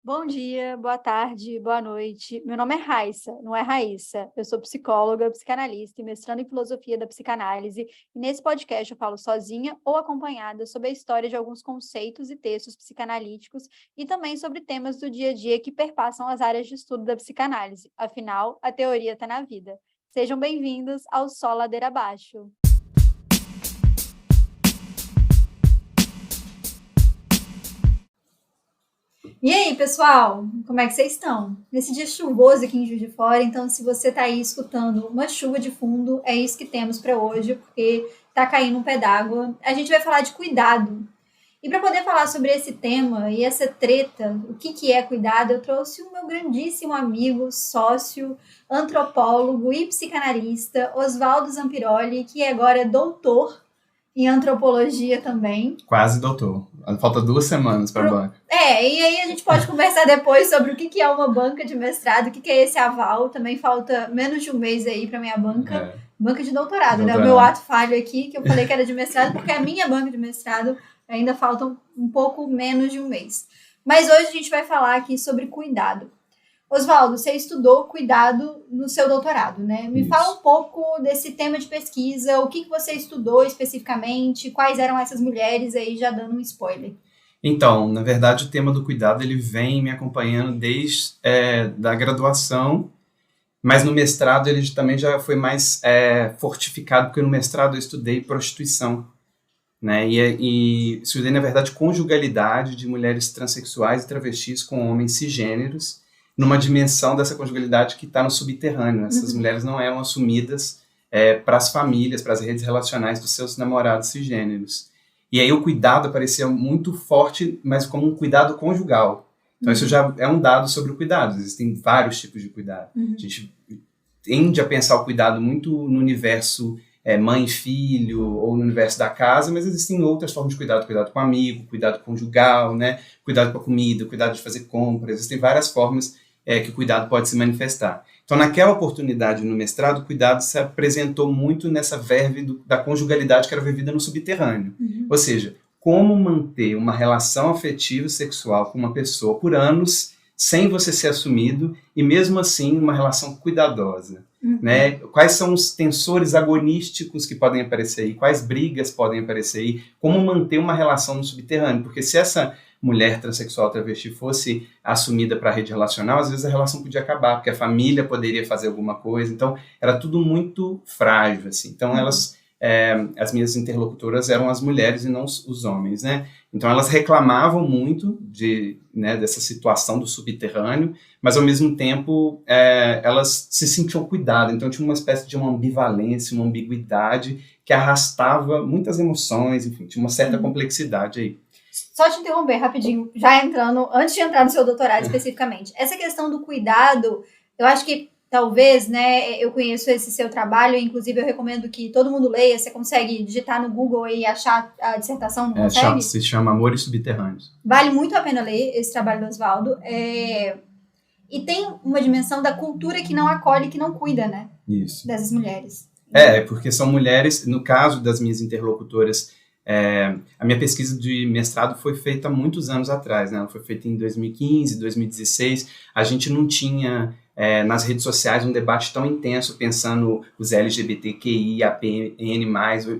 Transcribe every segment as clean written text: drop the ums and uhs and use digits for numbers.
Bom dia, boa tarde, boa noite. Meu nome é Raissa, não é Raíssa. Eu sou psicóloga, psicanalista e mestrando em filosofia da psicanálise. E nesse podcast eu falo sozinha ou acompanhada sobre a história de alguns conceitos e textos psicanalíticos e também sobre temas do dia a dia que perpassam as áreas de estudo da psicanálise. Afinal, a teoria está na vida. Sejam bem-vindos ao Só Ladeira Abaixo. E aí, pessoal, como é que vocês estão? Nesse dia chuvoso aqui em Juiz de Fora, então se você tá aí escutando uma chuva de fundo, é isso que temos para hoje, porque tá caindo um pé d'água. A gente vai falar de cuidado. E para poder falar sobre esse tema e essa treta, o que é cuidado, eu trouxe o meu grandíssimo amigo, sócio, antropólogo e psicanalista, Oswaldo Zampiroli, que agora é doutor em antropologia também. Quase doutor. Falta 2 semanas para a banca. E aí a gente pode conversar depois sobre o que é uma banca de mestrado, o que é esse aval. Também falta menos de um mês aí para minha banca. Banca de doutorado, né? O meu ato falho aqui, que eu falei que era de mestrado, porque a minha banca de mestrado ainda falta um pouco menos de um mês. Mas hoje a gente vai falar aqui sobre cuidado. Oswaldo, você estudou cuidado no seu doutorado, né? Me fala um pouco desse tema de pesquisa, o que você estudou especificamente, quais eram essas mulheres aí, já dando um spoiler. Então, na verdade, o tema do cuidado ele vem me acompanhando desde da graduação, mas no mestrado ele também já foi mais fortificado, porque no mestrado eu estudei prostituição, né? E estudei, na verdade, conjugalidade de mulheres transexuais e travestis com homens cisgêneros, numa dimensão dessa conjugalidade que está no subterrâneo. Essas mulheres não eram assumidas para as famílias, para as redes relacionais dos seus namorados cisgêneros. E aí o cuidado aparecia muito forte, mas como um cuidado conjugal. Então isso já é um dado sobre o cuidado. Existem vários tipos de cuidado. A gente tende a pensar o cuidado muito no universo mãe e filho, ou no universo da casa, mas existem outras formas de cuidado. Cuidado com amigo, cuidado conjugal, né? Cuidado com a comida, cuidado de fazer compras. Existem várias formas que o cuidado pode se manifestar. Então, naquela oportunidade no mestrado, o cuidado se apresentou muito nessa verve da conjugalidade que era vivida no subterrâneo. Ou seja, como manter uma relação afetiva e sexual com uma pessoa por anos sem você ser assumido e mesmo assim uma relação cuidadosa. Né? Quais são os tensores agonísticos que podem aparecer aí? Quais brigas podem aparecer aí? Como manter uma relação no subterrâneo? Porque se essa mulher transexual travesti fosse assumida para a rede relacional, às vezes a relação podia acabar, porque a família poderia fazer alguma coisa. Então, era tudo muito frágil, assim. Então, as minhas interlocutoras eram as mulheres e não os homens, né? Então, elas reclamavam muito dessa situação do subterrâneo, mas, ao mesmo tempo, elas se sentiam cuidadas. Então, tinha uma espécie de uma ambivalência, uma ambiguidade que arrastava muitas emoções, enfim, tinha uma certa complexidade aí. Só te interromper rapidinho, antes de entrar no seu doutorado especificamente, essa questão do cuidado, eu acho que talvez, né, eu conheço esse seu trabalho, inclusive eu recomendo que todo mundo leia, você consegue digitar no Google e achar a dissertação, não consegue? Se chama Amores Subterrâneos. Vale muito a pena ler esse trabalho do Oswaldo, e tem uma dimensão da cultura que não acolhe, que não cuida, né, Isso. Dessas mulheres. Porque são mulheres, no caso das minhas interlocutoras, a minha pesquisa de mestrado foi feita há muitos anos atrás, né? Ela foi feita em 2015, 2016. A gente não tinha nas redes sociais um debate tão intenso pensando os LGBTQI, APN+,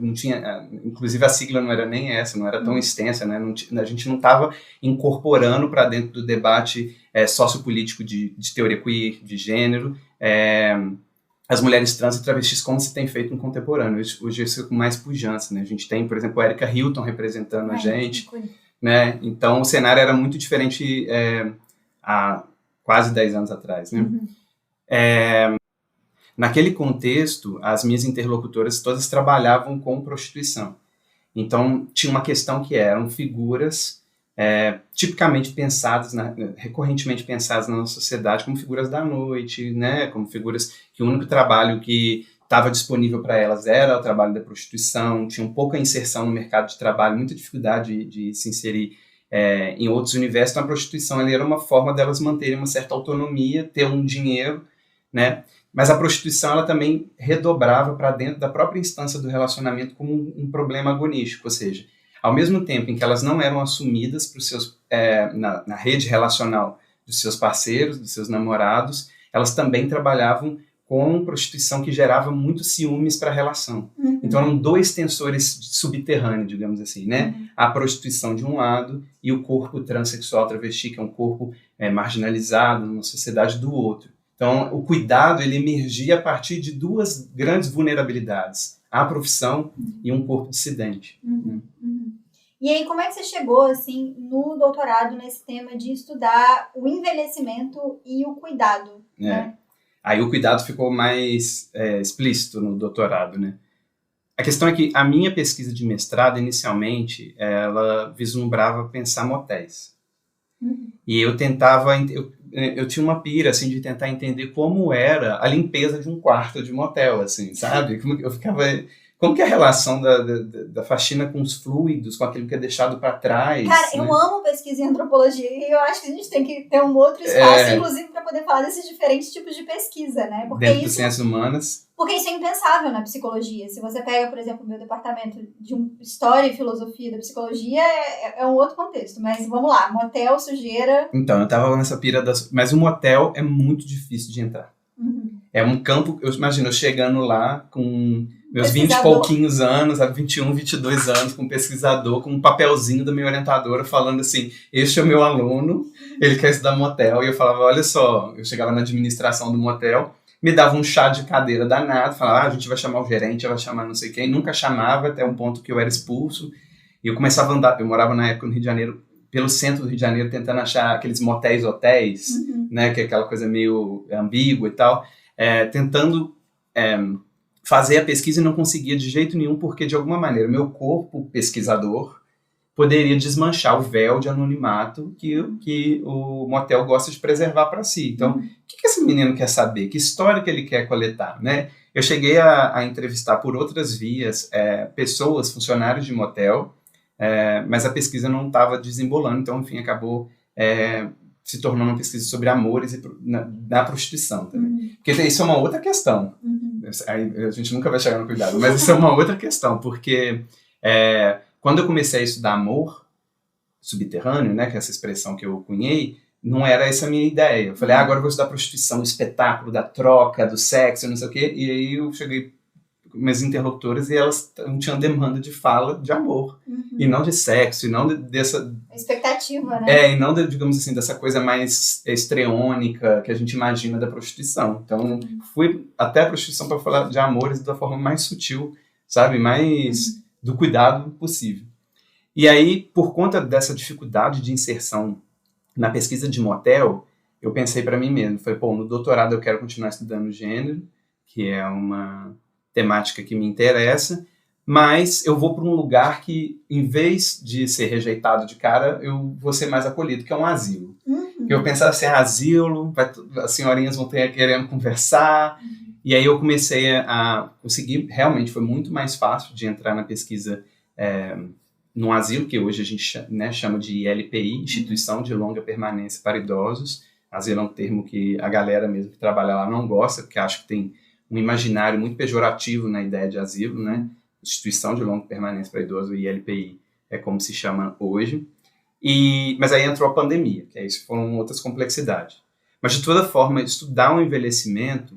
não tinha, inclusive a sigla não era nem essa, não era tão extensa, né? A gente não estava incorporando para dentro do debate sociopolítico de teoria queer, de gênero, as mulheres trans e travestis, como se tem feito no contemporâneo. Hoje isso é com mais pujança, né? A gente tem, por exemplo, a Erika Hilton representando a gente, né? Então o cenário era muito diferente há quase 10 anos atrás, né? Naquele contexto, as minhas interlocutoras todas trabalhavam com prostituição. Então tinha uma questão que eram figuras tipicamente pensadas, recorrentemente pensadas na nossa sociedade como figuras da noite, né? Como figuras que o único trabalho que estava disponível para elas era o trabalho da prostituição, tinham pouca inserção no mercado de trabalho, muita dificuldade de se inserir em outros universos. Então a prostituição era uma forma delas manterem uma certa autonomia, ter um dinheiro, né? Mas a prostituição ela também redobrava para dentro da própria instância do relacionamento como um problema agonístico, ou seja, ao mesmo tempo em que elas não eram assumidas para os seus, na rede relacional dos seus parceiros, dos seus namorados, elas também trabalhavam com prostituição que gerava muitos ciúmes para a relação. Então eram dois tensores subterrâneos, digamos assim, né? A prostituição de um lado e o corpo transexual travesti, que é um corpo marginalizado na sociedade, do outro. Então o cuidado ele emergia a partir de duas grandes vulnerabilidades, a profissão e um corpo dissidente. E aí, como é que você chegou, assim, no doutorado nesse tema de estudar o envelhecimento e o cuidado, né? Aí o cuidado ficou mais explícito no doutorado, né? A questão é que a minha pesquisa de mestrado, inicialmente, ela vislumbrava pensar motéis. E eu tentava... Eu tinha uma pira, assim, de tentar entender como era a limpeza de um quarto de motel, assim, sabe? Eu ficava... Como que é a relação da faxina com os fluidos, com aquilo que é deixado para trás? Cara, eu amo pesquisa em antropologia e eu acho que a gente tem que ter um outro espaço, inclusive, para poder falar desses diferentes tipos de pesquisa, né? Porque dentro das ciências humanas. Porque isso é impensável na psicologia. Se você pega, por exemplo, o meu departamento de História e Filosofia da Psicologia, é um outro contexto. Mas vamos lá, motel, sujeira... Então, eu tava nessa pira Mas o motel é muito difícil de entrar. É um campo... Eu imagino, eu chegando lá com... meus 20 e pouquinhos anos, 21, 22 anos, com um pesquisador, com um papelzinho da minha orientadora falando assim, este é o meu aluno, ele quer estudar motel. E eu falava, olha só, eu chegava na administração do motel, me dava um chá de cadeira danado, falava, a gente vai chamar o gerente, vai chamar não sei quem, nunca chamava, até um ponto que eu era expulso. E eu começava a andar, eu morava na época no Rio de Janeiro, pelo centro do Rio de Janeiro, tentando achar aqueles motéis, né, que é aquela coisa meio ambígua e tal, tentando... fazer a pesquisa e não conseguia de jeito nenhum, porque de alguma maneira meu corpo pesquisador poderia desmanchar o véu de anonimato que o motel gosta de preservar para si. Então, o que esse menino quer saber? Que história que ele quer coletar, né? Eu cheguei a entrevistar por outras vias pessoas, funcionários de motel, mas a pesquisa não estava desembolando, então, enfim, acabou se tornando uma pesquisa sobre amores na prostituição também. Porque isso é uma outra questão. A gente nunca vai chegar no cuidado, mas isso é uma outra questão, porque quando eu comecei a estudar amor subterrâneo, né, que é essa expressão que eu cunhei, não era essa a minha ideia. Eu falei, agora eu vou estudar prostituição, o espetáculo da troca, do sexo, não sei o quê, e aí eu cheguei com minhas interlocutoras e elas tinham demanda de fala de amor, e não de sexo, e não dessa... expectativa, né? E não, digamos assim, dessa coisa mais estreônica que a gente imagina da prostituição. Então, fui até a prostituição para falar de amores da forma mais sutil, sabe? Mais do cuidado possível. E aí, por conta dessa dificuldade de inserção na pesquisa de motel, eu pensei para mim mesmo, falei, no doutorado eu quero continuar estudando gênero, que é uma temática que me interessa, mas eu vou para um lugar que, em vez de ser rejeitado de cara, eu vou ser mais acolhido, que é um asilo. Eu pensava assim, asilo, as senhorinhas vão ter querendo conversar, e aí eu comecei a conseguir, realmente foi muito mais fácil de entrar na pesquisa num asilo, que hoje a gente chama de ILPI, Instituição de Longa Permanência para Idosos. Asilo é um termo que a galera mesmo que trabalha lá não gosta, porque acha que tem um imaginário muito pejorativo na ideia de asilo, né? Instituição de Longa Permanência para Idosos, o ILPI, é como se chama hoje. Mas aí entrou a pandemia, que aí foram outras complexidades. Mas, de toda forma, estudar o envelhecimento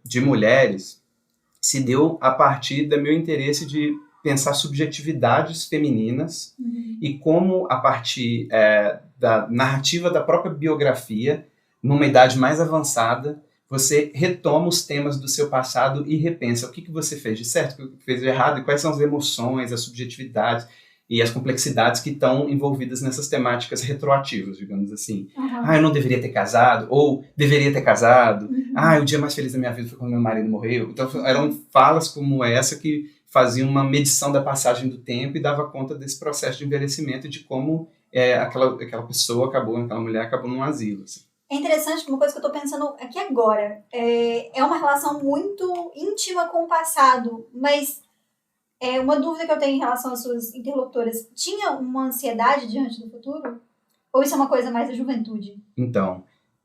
de mulheres se deu a partir do meu interesse de pensar subjetividades femininas e como, a partir da narrativa da própria biografia, numa idade mais avançada, você retoma os temas do seu passado e repensa o que você fez de certo, o que fez de errado, e quais são as emoções, as subjetividades e as complexidades que estão envolvidas nessas temáticas retroativas, digamos assim. Eu não deveria ter casado, ou deveria ter casado. O dia mais feliz da minha vida foi quando meu marido morreu. Então, eram falas como essa que faziam uma medição da passagem do tempo e dava conta desse processo de envelhecimento e de como aquela pessoa aquela mulher acabou num asilo, assim. É interessante que uma coisa que eu tô pensando aqui agora é uma relação muito íntima com o passado, mas uma dúvida que eu tenho em relação às suas interlocutoras, tinha uma ansiedade diante do futuro? Ou isso é uma coisa mais da juventude? Então,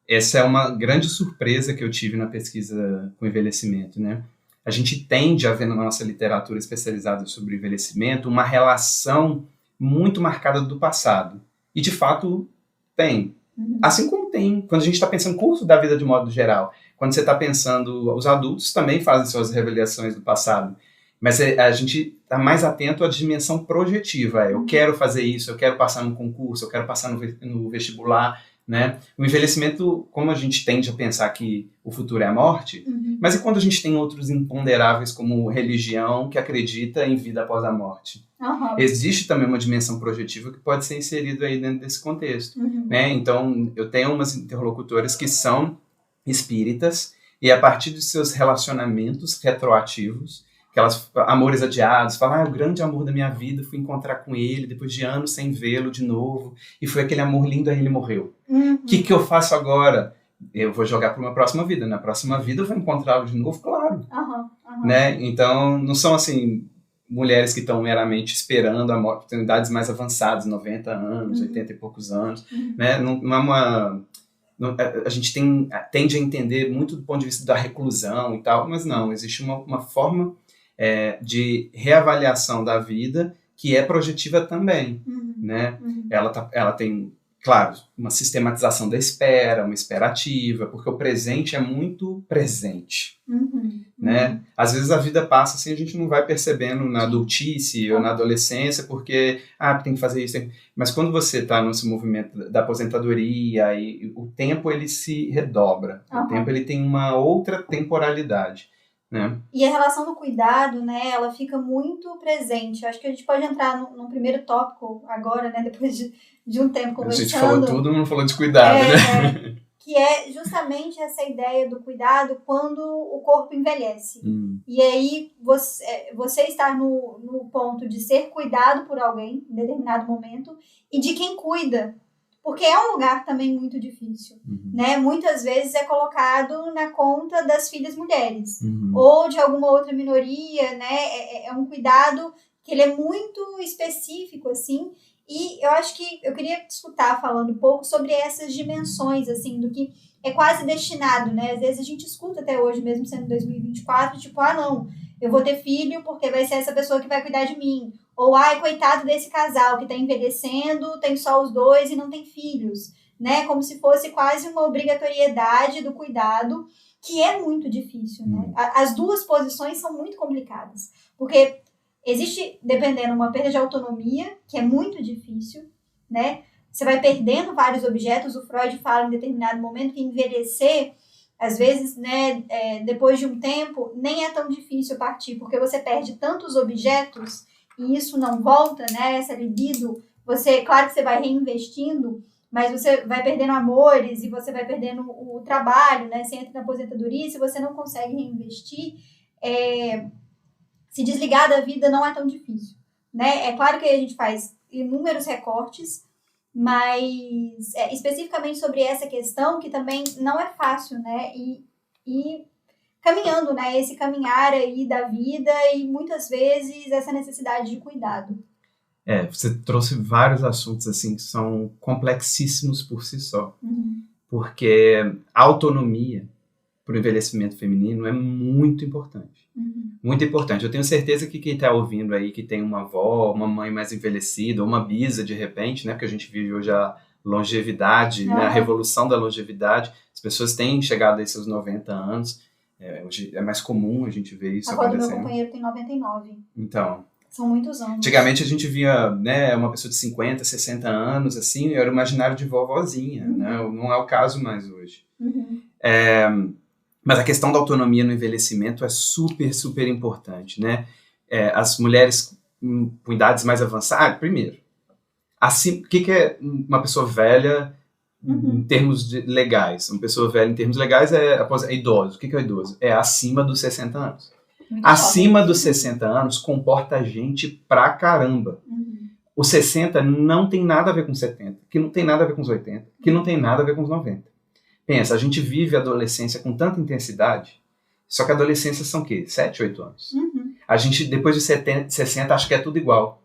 essa é uma grande surpresa que eu tive na pesquisa com envelhecimento, né? A gente tende a ver na nossa literatura especializada sobre envelhecimento uma relação muito marcada do passado. E, de fato, tem. Assim como tem, quando a gente está pensando curso da vida de modo geral, quando você está pensando, os adultos também fazem suas revelações do passado, mas a gente está mais atento à dimensão projetiva. Eu quero fazer isso, eu quero passar no concurso, eu quero passar no vestibular, né? O envelhecimento, como a gente tende a pensar que o futuro é a morte, mas e quando a gente tem outros imponderáveis como religião que acredita em vida após a morte? Existe também uma dimensão projetiva que pode ser inserida aí dentro desse contexto, né? Então, eu tenho umas interlocutoras que são espíritas e a partir dos seus relacionamentos retroativos, aquelas amores adiados, falam, o grande amor da minha vida, fui encontrar com ele depois de anos sem vê-lo de novo, e foi aquele amor lindo, aí ele morreu. O que eu faço agora? Eu vou jogar para uma próxima vida. Na próxima vida eu vou encontrá-lo de novo, claro. Né? Então, não são assim mulheres que estão meramente esperando a morte, tem idades mais avançadas, 90 anos, 80 e poucos anos. Né? Não é uma... a gente tende a entender muito do ponto de vista da reclusão e tal, mas não, existe uma forma de reavaliação da vida que é projetiva também, né? Ela tem, claro, uma sistematização da espera, uma esperativa, porque o presente é muito presente, né? Às vezes a vida passa assim, a gente não vai percebendo na adultice ou na adolescência, porque, tem que fazer isso, mas quando você está nesse movimento da aposentadoria, e o tempo ele se redobra, o tempo ele tem uma outra temporalidade. Né? E a relação do cuidado, né, ela fica muito presente. Acho que a gente pode entrar num primeiro tópico agora, né, depois de um tempo conversando. A gente falou tudo, não falou de cuidado, né? Que é justamente essa ideia do cuidado quando o corpo envelhece. E aí você estar no ponto de ser cuidado por alguém em determinado momento e de quem cuida. Porque é um lugar também muito difícil, né? Muitas vezes é colocado na conta das filhas mulheres, ou de alguma outra minoria, né? É um cuidado que ele é muito específico, assim, e eu acho que eu queria escutar falando um pouco sobre essas dimensões, assim, do que é quase destinado, né? Às vezes a gente escuta até hoje, mesmo sendo 2024, tipo, não, eu vou ter filho porque vai ser essa pessoa que vai cuidar de mim. Ou, coitado desse casal que está envelhecendo, tem só os dois e não tem filhos, né? Como se fosse quase uma obrigatoriedade do cuidado, que é muito difícil, né? As duas posições são muito complicadas, porque existe, dependendo, uma perda de autonomia, que é muito difícil, né? Você vai perdendo vários objetos, o Freud fala em determinado momento que envelhecer, às vezes, né, depois de um tempo, nem é tão difícil partir, porque você perde tantos objetos e isso não volta, né? Essa libido, claro que você vai reinvestindo, mas você vai perdendo amores e você vai perdendo o trabalho, né? Você entra na aposentadoria e se você não consegue reinvestir, se desligar da vida não é tão difícil, né? É claro que a gente faz inúmeros recortes, mas especificamente sobre essa questão, que também não é fácil, né? E caminhando, né? Esse caminhar aí da vida e muitas vezes essa necessidade de cuidado. Você trouxe vários assuntos assim que são complexíssimos por si só. Porque a autonomia para o envelhecimento feminino é muito importante. Muito importante. Eu tenho certeza que quem está ouvindo aí, que tem uma avó, uma mãe mais envelhecida, ou uma bisa de repente, né? Porque a gente vive hoje a longevidade, né? A revolução da longevidade. As pessoas têm chegado a seus 90 anos. Hoje é mais comum a gente ver isso acontecendo. Agora o meu companheiro tem 99. Então, são muitos anos. Antigamente a gente via, né, uma pessoa de 50, 60 anos, assim, era o imaginário de vovozinha, né? Não é o caso mais hoje. Mas a questão da autonomia no envelhecimento é super, super importante, né? As mulheres com idades mais avançadas, primeiro, assim, o que é uma pessoa velha em termos legais? Uma pessoa velha em termos legais é idoso. O que é idoso? É acima dos 60 anos. Muito acima dos 60 anos comporta gente pra caramba. Os 60 não tem nada a ver com 70, que não tem nada a ver com os 80, que não tem nada a ver com os 90. Pensa, a gente vive a adolescência com tanta intensidade, só que a adolescência são o quê? 7, 8 anos. A gente, depois de 60, acha que é tudo igual.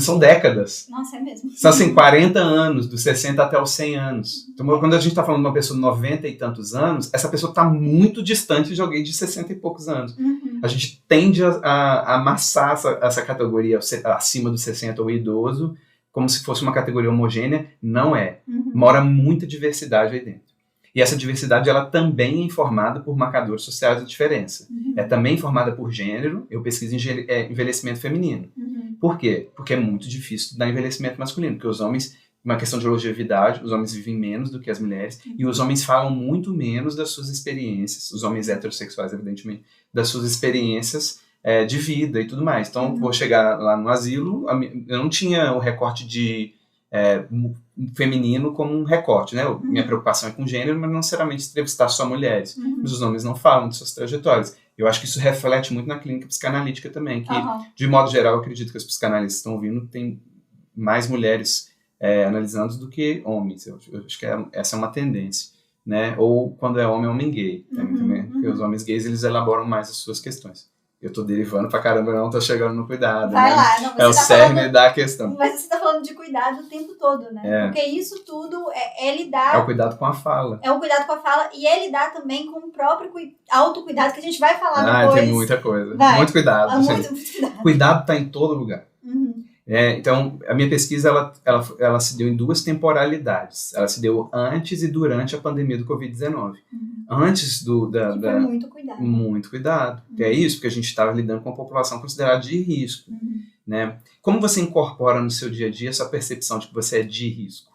São décadas. Nossa, é mesmo. São assim, 40 anos, dos 60 até os 100 anos. Então, quando a gente está falando de uma pessoa de 90 e tantos anos, essa pessoa está muito distante de alguém de 60 e poucos anos. A gente tende a amassar essa categoria acima dos 60, o idoso, como se fosse uma categoria homogênea, não é. Mora muita diversidade aí dentro. E essa diversidade, ela também é informada por marcadores sociais de diferença. É também informada por gênero, eu pesquiso envelhecimento feminino. Por quê? Porque é muito difícil estudar envelhecimento masculino, porque os homens, uma questão de longevidade, os homens vivem menos do que as mulheres, e os homens falam muito menos das suas experiências, os homens heterossexuais, evidentemente, das suas experiências de vida e tudo mais. Então, vou chegar lá no asilo, eu não tinha o recorte de feminino como um recorte, né? Minha preocupação é com gênero, mas não necessariamente entrevistar só mulheres. Mas os homens não falam de suas trajetórias. Eu acho que isso reflete muito na clínica psicanalítica também, que, de modo geral, eu acredito que os psicanalistas estão ouvindo, tem mais mulheres analisando do que homens. Eu acho que essa é uma tendência, né? Ou quando é homem gay, também, porque os homens gays, eles elaboram mais as suas questões. Eu tô derivando pra caramba, não tô chegando no cuidado. Vai, né? lá, não, é o cerne da questão. Mas você tá falando de cuidado o tempo todo, né? Porque isso tudo é lidar... É o cuidado com a fala. É o cuidado com a fala e é lidar também com o próprio autocuidado, que a gente vai falar depois. Tem muita coisa. Muito cuidado. Muito cuidado. Cuidado tá em todo lugar. Então, a minha pesquisa, ela se deu em 2 temporalidades. Ela se deu antes e durante a pandemia do Covid-19. Antes foi muito cuidado. Muito cuidado. É isso, porque a gente estava lidando com uma população considerada de risco. Né? Como você incorpora no seu dia a dia essa percepção de que você é de risco?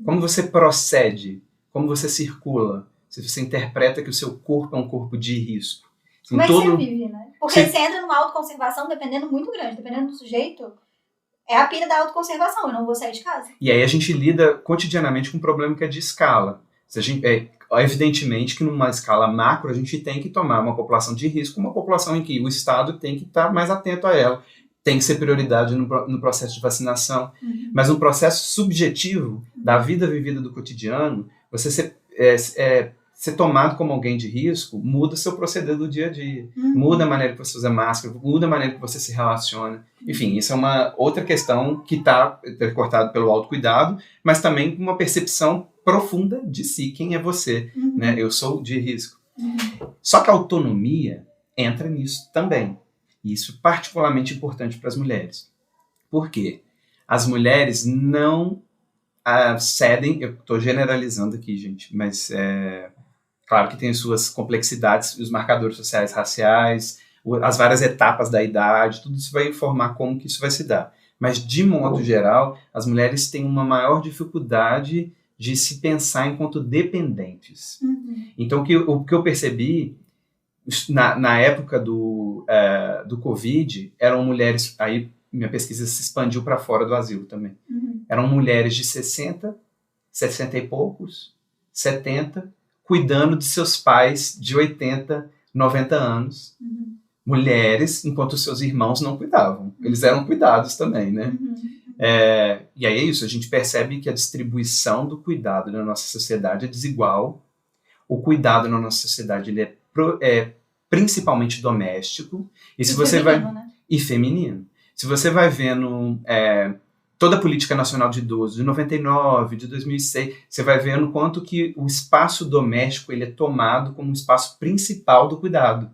Como você procede? Como você circula? Se você interpreta que o seu corpo é um corpo de risco? Como é que você vive, né? Porque você entra numa autoconservação dependendo muito grande, dependendo do sujeito... É a pira da autoconservação, eu não vou sair de casa. E aí a gente lida cotidianamente com um problema que é de escala. Evidentemente que numa escala macro a gente tem que tomar uma população de risco, uma população em que o Estado tem que estar mais atento a ela, tem que ser prioridade no processo de vacinação. Mas no processo subjetivo da vida vivida do cotidiano, você ser tomado como alguém de risco muda o seu proceder do dia a dia, muda a maneira que você usa máscara, muda a maneira que você se relaciona. Enfim, isso é uma outra questão que está cortada pelo autocuidado, mas também uma percepção profunda de si, quem é você, né? Eu sou de risco. Só que a autonomia entra nisso também. E isso é particularmente importante para as mulheres. Por quê? As mulheres não cedem, eu estou generalizando aqui, gente, mas claro que tem as suas complexidades, os marcadores sociais raciais, as várias etapas da idade, tudo isso vai informar como que isso vai se dar. Mas, de modo geral, as mulheres têm uma maior dificuldade de se pensar enquanto dependentes. Então, o que eu percebi na época do Covid, eram mulheres, aí minha pesquisa se expandiu para fora do asilo também. Eram mulheres de 60 e poucos, 70, cuidando de seus pais de 80, 90 anos. Mulheres, enquanto seus irmãos não cuidavam. Eles eram cuidados também, né? E aí é isso, a gente percebe que a distribuição do cuidado na nossa sociedade é desigual. O cuidado na nossa sociedade ele é principalmente doméstico. E se você feminino, né? E feminino. Se você vai vendo toda a política nacional de idosos, de 99, de 2006, você vai vendo quanto que o espaço doméstico ele é tomado como um espaço principal do cuidado.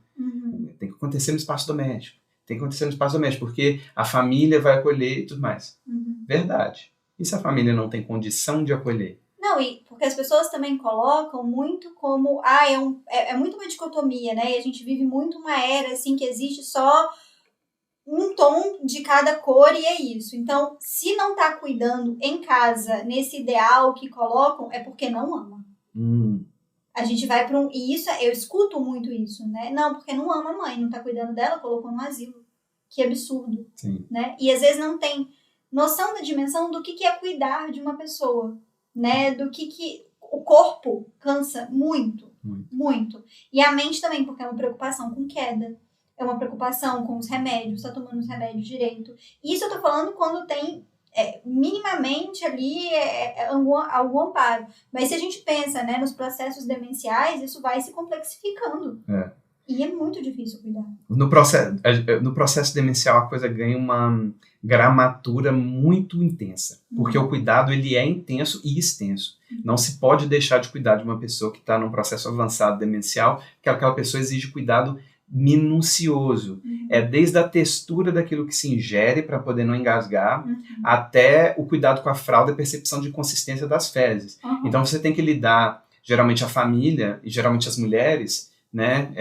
Tem que acontecer no espaço doméstico. Tem que acontecer no espaço doméstico, porque a família vai acolher e tudo mais. Verdade. E se a família não tem condição de acolher? Não, e porque as pessoas também colocam muito como... é muito uma dicotomia, né? E a gente vive muito uma era, assim, que existe só um tom de cada cor e é isso. Então, se não tá cuidando em casa, nesse ideal que colocam, é porque não ama. A gente vai para e isso, eu escuto muito isso, né? Não, porque não ama a mãe, não tá cuidando dela, colocou no asilo. Que absurdo. Sim. Né? E às vezes não tem noção da dimensão do que é cuidar de uma pessoa, né? Do que o corpo cansa muito. E a mente também, porque é uma preocupação com queda, é uma preocupação com os remédios, tá tomando os remédios direito. Isso eu tô falando quando tem minimamente ali algum amparo. Mas se a gente pensa, né, nos processos demenciais, isso vai se complexificando. E é muito difícil cuidar. No processo demencial, a coisa ganha uma gramatura muito intensa. Porque o cuidado ele é intenso e extenso. Não se pode deixar de cuidar de uma pessoa que está num processo avançado demencial, que aquela pessoa exige cuidado minucioso. É desde a textura daquilo que se ingere para poder não engasgar, até o cuidado com a fralda e a percepção de consistência das fezes. Então você tem que lidar, geralmente a família, e geralmente as mulheres, né,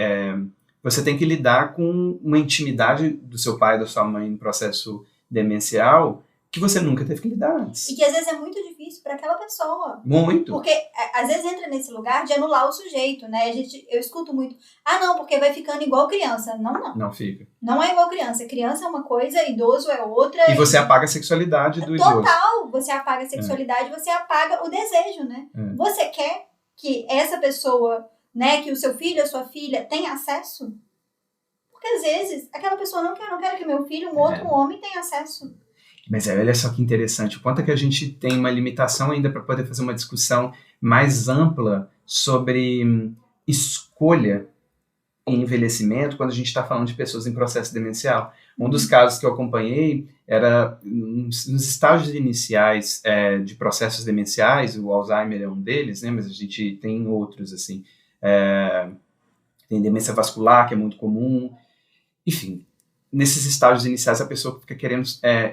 você tem que lidar com uma intimidade do seu pai e da sua mãe no processo demencial que você nunca teve que lidar antes. E que às vezes é muito difícil para aquela pessoa. Muito. Porque às vezes entra nesse lugar de anular o sujeito, né? Eu escuto muito, não, porque vai ficando igual criança. Não. Não fica. Não é igual criança. Criança é uma coisa, idoso é outra. E você apaga a sexualidade do idoso. Total. Você apaga a sexualidade, você apaga o desejo, né? Você quer que essa pessoa, né, que o seu filho, a sua filha, tenha acesso? Porque às vezes aquela pessoa não quer que meu filho, um outro homem, tenha acesso. Mas olha só que interessante, o quanto é que a gente tem uma limitação ainda para poder fazer uma discussão mais ampla sobre escolha em envelhecimento quando a gente está falando de pessoas em processo demencial. Um dos casos que eu acompanhei era nos estágios iniciais de processos demenciais, o Alzheimer é um deles, né, mas a gente tem outros, assim. Tem demência vascular, que é muito comum, enfim. Nesses estágios iniciais, a pessoa fica querendo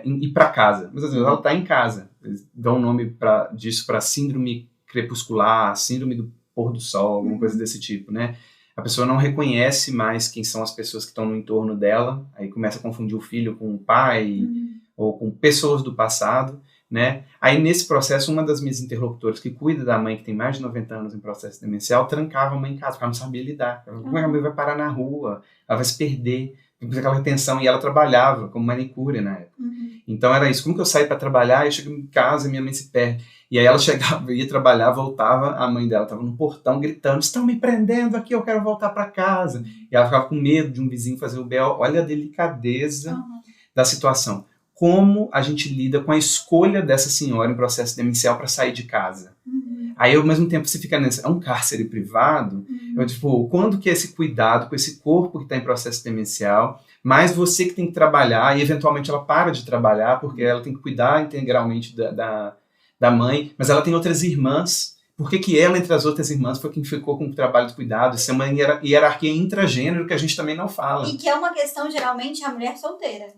ir para casa. Mas às vezes ela está em casa. Eles dão o nome disso para síndrome crepuscular, síndrome do pôr do sol, alguma coisa desse tipo, né? A pessoa não reconhece mais quem são as pessoas que estão no entorno dela. Aí começa a confundir o filho com o pai ou com pessoas do passado, né? Aí nesse processo, uma das minhas interlocutoras que cuida da mãe que tem mais de 90 anos em processo demencial trancava a mãe em casa, porque ela não sabia lidar. Como é que a mãe vai parar na rua? Ela vai se perder. Aquela tensão, e ela trabalhava como manicure na época. Então era isso, como que eu saio para trabalhar, eu chego em casa e minha mãe se perde. E aí ela chegava, ia trabalhar, voltava, a mãe dela estava no portão gritando, estão me prendendo aqui, eu quero voltar para casa. E ela ficava com medo de um vizinho fazer o B.O. Olha a delicadeza da situação. Como a gente lida com a escolha dessa senhora em processo demencial para sair de casa. Aí, ao mesmo tempo, você fica nesse... É um cárcere privado? Quando que é esse cuidado com esse corpo que está em processo demencial, mas você que tem que trabalhar, e eventualmente ela para de trabalhar, porque ela tem que cuidar integralmente da mãe, mas ela tem outras irmãs. Por que ela, entre as outras irmãs, foi quem ficou com o trabalho de cuidado? Isso é uma hierarquia intragênero que a gente também não fala. E que é uma questão, geralmente, a mulher solteira.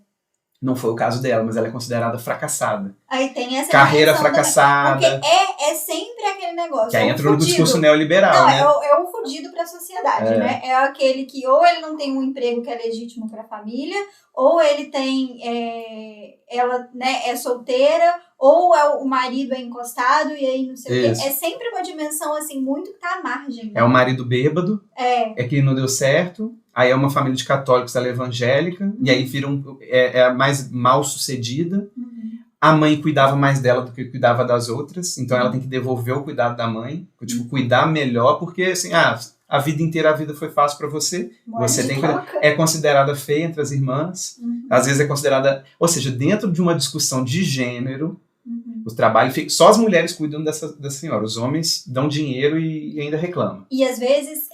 Não foi o caso dela, mas ela é considerada fracassada. Aí tem essa carreira fracassada. Também, porque é sempre aquele negócio. Que aí entra no discurso neoliberal, não, né? É o fudido pra sociedade, né? É aquele que ou ele não tem um emprego que é legítimo pra família, ou ele tem... ela, né, é solteira, ou o marido é encostado, e aí não sei o quê. É sempre uma dimensão, assim, muito que tá à margem. Né? É o marido bêbado, é que não deu certo... Aí é uma família de católicos, ela é evangélica, e aí é a mais mal sucedida. A mãe cuidava mais dela do que cuidava das outras, então ela tem que devolver o cuidado da mãe, cuidar melhor, porque assim, a vida inteira a vida foi fácil para você, você tem que é considerada feia entre as irmãs, às vezes é considerada, ou seja, dentro de uma discussão de gênero, o trabalho fica, só as mulheres cuidam dessa senhora, os homens dão dinheiro e ainda reclamam. E às vezes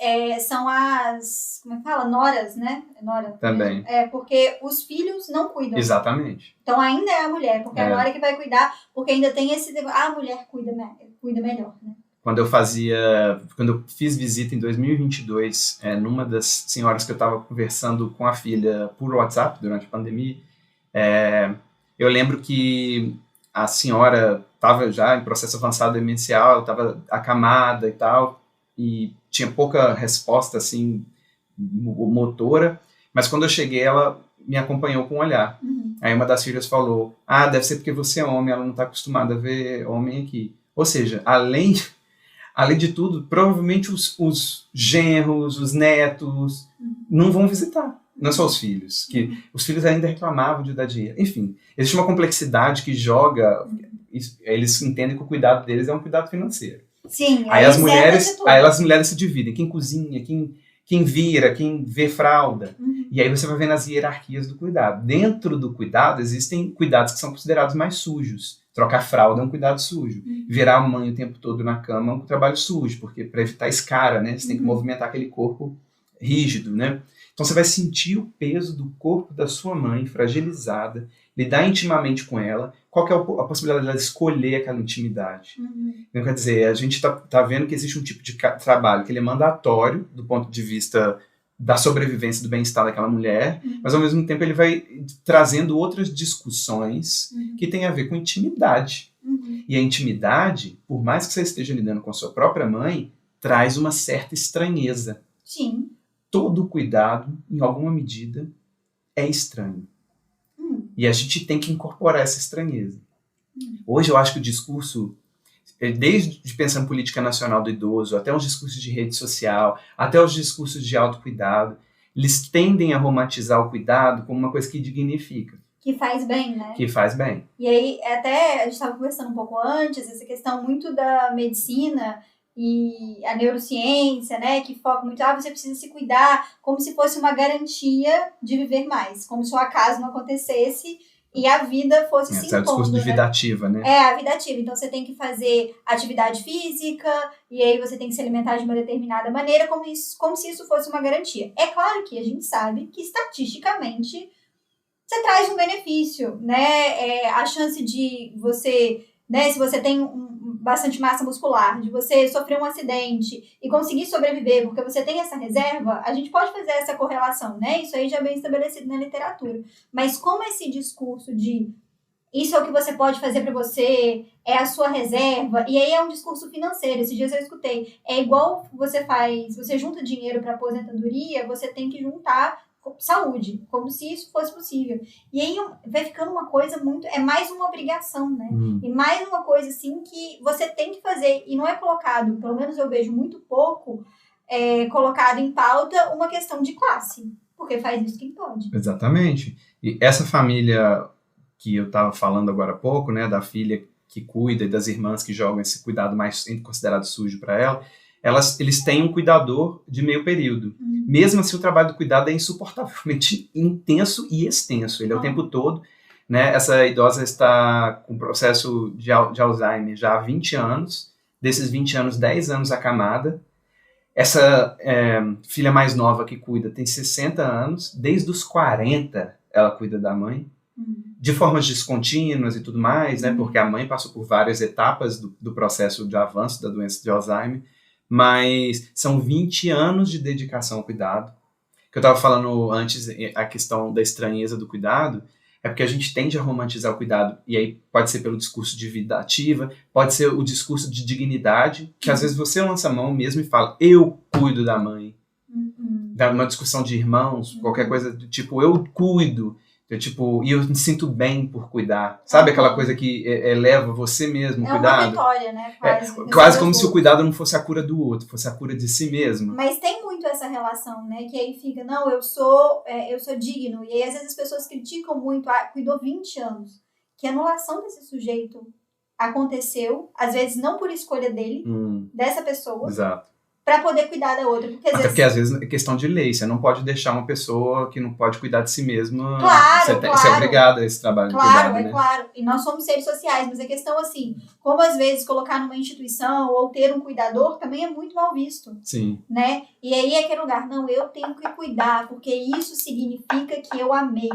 são as, como é que fala? Noras, né? Nora. Também. Porque os filhos não cuidam. Exatamente. Então ainda é a mulher, porque é a nora que vai cuidar, porque ainda tem esse... a mulher cuida melhor, né? Quando eu fiz visita em 2022, numa das senhoras que eu estava conversando com a filha por WhatsApp durante a pandemia, eu lembro que a senhora estava já em processo avançado demencial, estava acamada e tal, e tinha pouca resposta, assim, motora, mas quando eu cheguei, ela me acompanhou com um olhar. Aí uma das filhas falou, deve ser porque você é homem, ela não está acostumada a ver homem aqui. Ou seja, além de tudo, provavelmente os genros, os netos, não vão visitar. Não só os filhos, que os filhos ainda reclamavam de dar dinheiro. Enfim, existe uma complexidade que joga, eles entendem que o cuidado deles é um cuidado financeiro. Sim, aí as mulheres se dividem, quem cozinha, quem vira, quem vê fralda. E aí você vai vendo as hierarquias do cuidado. Dentro do cuidado existem cuidados que são considerados mais sujos. Trocar fralda é um cuidado sujo. Virar a mãe o tempo todo na cama é um trabalho sujo, porque para evitar escara, né? Você tem que movimentar aquele corpo rígido, né? Então você vai sentir o peso do corpo da sua mãe fragilizada, lidar intimamente com ela. Qual que é a possibilidade dela escolher aquela intimidade? Então, quer dizer, a gente tá vendo que existe um tipo de trabalho que ele é mandatório do ponto de vista da sobrevivência, do bem-estar daquela mulher, mas ao mesmo tempo ele vai trazendo outras discussões que têm a ver com intimidade. E a intimidade, por mais que você esteja lidando com a sua própria mãe, traz uma certa estranheza. Sim. Todo cuidado, em alguma medida, é estranho. E a gente tem que incorporar essa estranheza. Hoje eu acho que o discurso, desde pensando em política nacional do idoso, até os discursos de rede social, até os discursos de autocuidado, eles tendem a romantizar o cuidado como uma coisa que dignifica. Que faz bem, né? Que faz bem. E aí, até a gente estava conversando um pouco antes, essa questão muito da medicina e a neurociência, né, que foca muito, você precisa se cuidar como se fosse uma garantia de viver mais, como se o acaso não acontecesse e a vida fosse se impondo. É o discurso de vida ativa, né? É, a vida ativa. Então, você tem que fazer atividade física, e aí você tem que se alimentar de uma determinada maneira, como se isso fosse uma garantia. É claro que a gente sabe que, estatisticamente, você traz um benefício, né? A chance de você, né, se você tem bastante massa muscular, de você sofrer um acidente e conseguir sobreviver, porque você tem essa reserva, a gente pode fazer essa correlação, né? Isso aí já é bem estabelecido na literatura. Mas como esse discurso de isso é o que você pode fazer para você, é a sua reserva, e aí é um discurso financeiro. Esses dias eu escutei, é igual você junta dinheiro para aposentadoria, você tem que juntar saúde, como se isso fosse possível. E aí vai ficando uma coisa muito... É mais uma obrigação, né? E mais uma coisa, assim, que você tem que fazer. E não é colocado, pelo menos eu vejo muito pouco, colocado em pauta uma questão de classe. Porque faz isso quem pode. Exatamente. E essa família que eu estava falando agora há pouco, né, da filha que cuida e das irmãs que jogam esse cuidado mais considerado sujo para ela, eles têm um cuidador de meio período. Mesmo assim, o trabalho do cuidado é insuportavelmente intenso e extenso. Ele é o tempo todo, né? Essa idosa está com processo de Alzheimer já há 20 anos. Desses 20 anos, 10 anos acamada. Essa filha mais nova que cuida tem 60 anos. Desde os 40, ela cuida da mãe. De formas descontínuas e tudo mais, né? Porque a mãe passou por várias etapas do processo de avanço da doença de Alzheimer. Mas são 20 anos de dedicação ao cuidado. Que eu estava falando antes, a questão da estranheza do cuidado, é porque a gente tende a romantizar o cuidado, e aí pode ser pelo discurso de vida ativa, pode ser o discurso de dignidade, que às vezes você lança a mão mesmo e fala, eu cuido da mãe. Uma discussão de irmãos, qualquer coisa do tipo, eu cuido. E eu me sinto bem por cuidar. Sabe aquela coisa que eleva você mesmo, cuidado? É uma vitória, né? Quase como se o cuidado não fosse a cura do outro, fosse a cura de si mesmo. Mas tem muito essa relação, né? Que aí fica, não, eu sou digno. E aí, às vezes, as pessoas criticam muito, cuidou 20 anos. Que a anulação desse sujeito aconteceu, às vezes não por escolha dele, dessa pessoa. Exato. Para poder cuidar da outra. Porque às vezes é questão de lei. Você não pode deixar uma pessoa que não pode cuidar de si mesma. Claro, você é obrigada a esse trabalho de cuidado, né? Claro. E nós somos seres sociais, mas a questão, assim, como às vezes colocar numa instituição ou ter um cuidador também é muito mal visto. Sim. Né? E aí é aquele lugar, não, eu tenho que cuidar, porque isso significa que eu amei.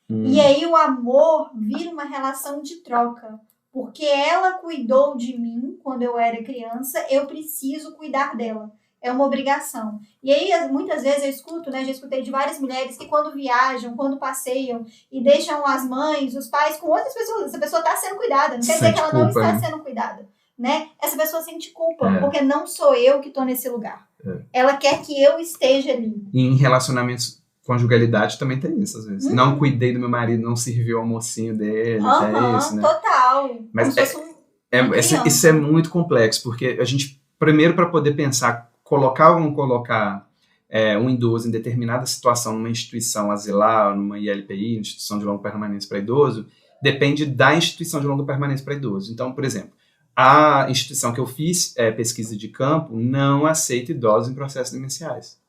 E aí o amor vira uma relação de troca. Porque ela cuidou de mim quando eu era criança, eu preciso cuidar dela. É uma obrigação. E aí, muitas vezes eu escuto, né? Já escutei de várias mulheres que quando viajam, quando passeiam e deixam as mães, os pais com outras pessoas, essa pessoa está sendo cuidada. Não quer dizer que ela não está sendo cuidada. Né? Essa pessoa sente culpa, porque não sou eu que estou nesse lugar. Ela quer que eu esteja ali. E em relacionamentos... Conjugalidade também tem isso, às vezes. Não cuidei do meu marido, não servi o almocinho dele, é isso, né? Total. Mas isso é muito complexo, porque a gente, primeiro, para poder pensar, colocar ou não colocar um idoso em determinada situação numa instituição asilar, numa ILPI, instituição de longa permanência para idoso, depende da instituição de longa permanência para idoso. Então, por exemplo, a instituição que eu fiz pesquisa de campo não aceita idosos em processos demenciais.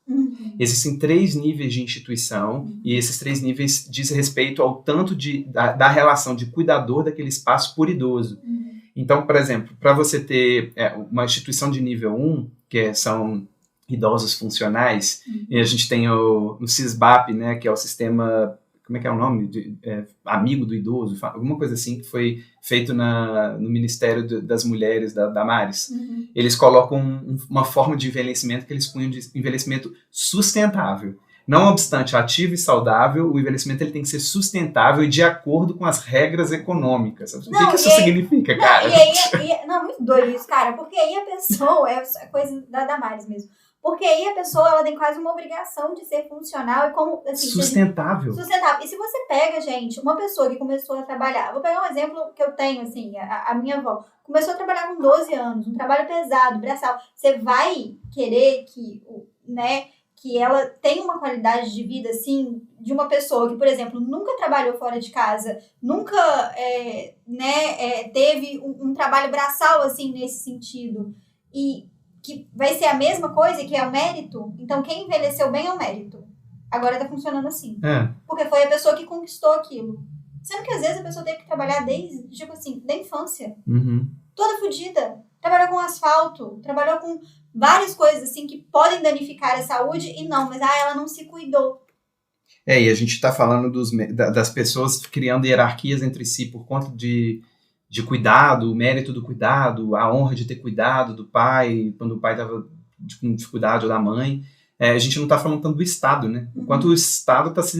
Existem 3 níveis de instituição e esses 3 níveis dizem respeito ao tanto da relação de cuidador daquele espaço por idoso. Então, por exemplo, para você ter uma instituição de nível 1, que são idosos funcionais, e a gente tem o SISBAP, né, que é o Sistema como é que é o nome? Amigo do idoso, alguma coisa assim, que foi feito no Ministério das Mulheres, da Damares. Uhum. Eles colocam uma forma de envelhecimento que eles punham de envelhecimento sustentável. Não obstante ativo e saudável, o envelhecimento ele tem que ser sustentável e de acordo com as regras econômicas. O que isso significa, cara? Não, é muito doido isso, cara, porque aí a pessoa, é coisa da Damares mesmo, porque aí a pessoa ela tem quase uma obrigação de ser funcional e como... Assim, sustentável. E se você pega, gente, uma pessoa que começou a trabalhar, vou pegar um exemplo que eu tenho, assim, a minha avó, começou a trabalhar com 12 anos, um trabalho pesado, braçal, você vai querer que, né, que ela tenha uma qualidade de vida, assim, de uma pessoa que, por exemplo, nunca trabalhou fora de casa, nunca, teve um trabalho braçal, assim, nesse sentido, e que vai ser a mesma coisa, que é o mérito. Então, quem envelheceu bem é o mérito. Agora tá funcionando assim. Porque foi a pessoa que conquistou aquilo. Sendo que, às vezes, a pessoa teve que trabalhar desde, tipo assim, da infância. Uhum. Toda fodida. Trabalhou com asfalto, trabalhou com várias coisas, assim, que podem danificar a saúde e não, mas ela não se cuidou. E a gente tá falando das pessoas criando hierarquias entre si por conta de cuidado, o mérito do cuidado, a honra de ter cuidado do pai, quando o pai estava com dificuldade, ou da mãe. A gente não está falando tanto do Estado, né? O quanto o Estado está se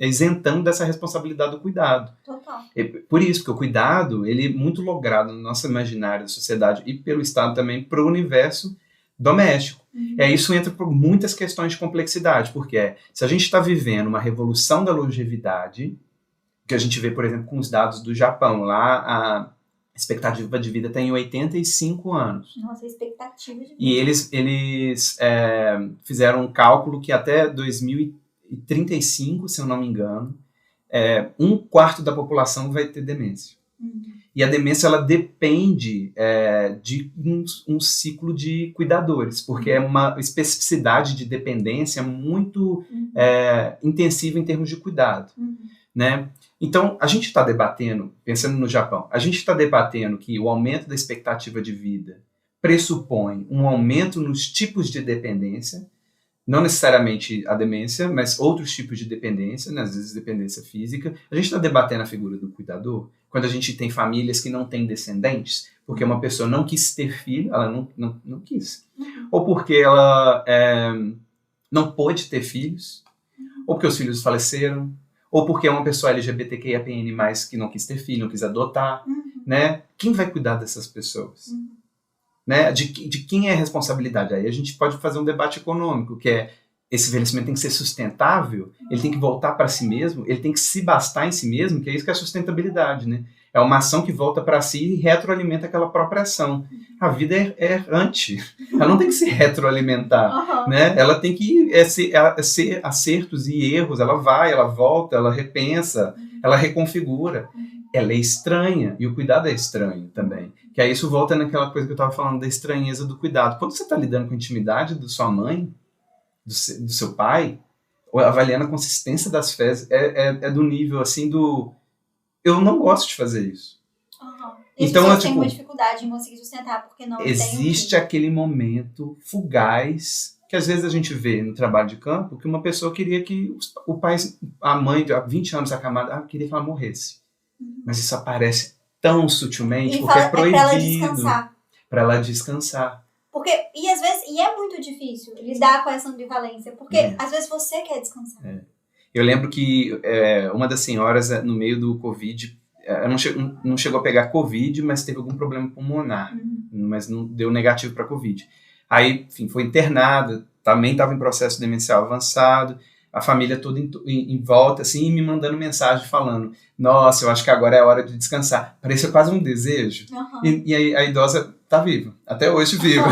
isentando dessa responsabilidade do cuidado. Total. Por isso, porque o cuidado, ele é muito logrado no nosso imaginário da sociedade e pelo Estado também para o universo doméstico. Isso entra por muitas questões de complexidade, porque se a gente está vivendo uma revolução da longevidade, que a gente vê, por exemplo, com os dados do Japão, lá a expectativa de vida está em 85 anos. Nossa, a expectativa de vida. E eles fizeram um cálculo que até 2035, se eu não me engano, 1/4 da população vai ter demência. E a demência, ela depende de um ciclo de cuidadores, porque é uma especificidade de dependência muito intensiva em termos de cuidado. Né? Então, a gente está debatendo, pensando no Japão, a gente está debatendo que o aumento da expectativa de vida pressupõe um aumento nos tipos de dependência, não necessariamente a demência, mas outros tipos de dependência, né? Às vezes dependência física. A gente está debatendo a figura do cuidador, quando a gente tem famílias que não têm descendentes, porque uma pessoa não quis ter filho, ela não quis. Ou porque ela não pôde ter filhos, ou porque os filhos faleceram, ou porque é uma pessoa LGBTQIAPN+, que não quis ter filho, não quis adotar, né? Quem vai cuidar dessas pessoas? Né? De quem é a responsabilidade? Aí a gente pode fazer um debate econômico, que é, esse envelhecimento tem que ser sustentável, ele tem que voltar para si mesmo, ele tem que se bastar em si mesmo, que é isso que é a sustentabilidade, né? É uma ação que volta para si e retroalimenta aquela própria ação. A vida é errante, ela não tem que se retroalimentar, né? Ela tem que ser acertos e erros, ela vai, ela volta, ela repensa, ela reconfigura. Ela é estranha, e o cuidado é estranho também. Que aí isso volta naquela coisa que eu estava falando da estranheza do cuidado. Quando você está lidando com a intimidade da sua mãe, do seu pai, avaliando a consistência das fezes, é do nível assim do... Eu não gosto de fazer isso. Então, tem uma dificuldade em conseguir sustentar, porque não existe aquele momento fugaz, que às vezes a gente vê no trabalho de campo, que uma pessoa queria que o pai, a mãe, há 20 aanos acamada, queria que ela morresse. Mas isso aparece tão sutilmente, porque é proibido. Para ela descansar. Porque, às vezes, é muito difícil lidar com essa ambivalência, porque às vezes você quer descansar. Eu lembro que uma das senhoras, no meio do Covid, não chegou a pegar Covid, mas teve algum problema pulmonar, mas não deu negativo para Covid. Aí, enfim, foi internada, também estava em processo demencial avançado, a família toda em volta, assim, me mandando mensagem falando, nossa, eu acho que agora é a hora de descansar. Parecia quase um desejo. E a idosa tá viva, até hoje viva,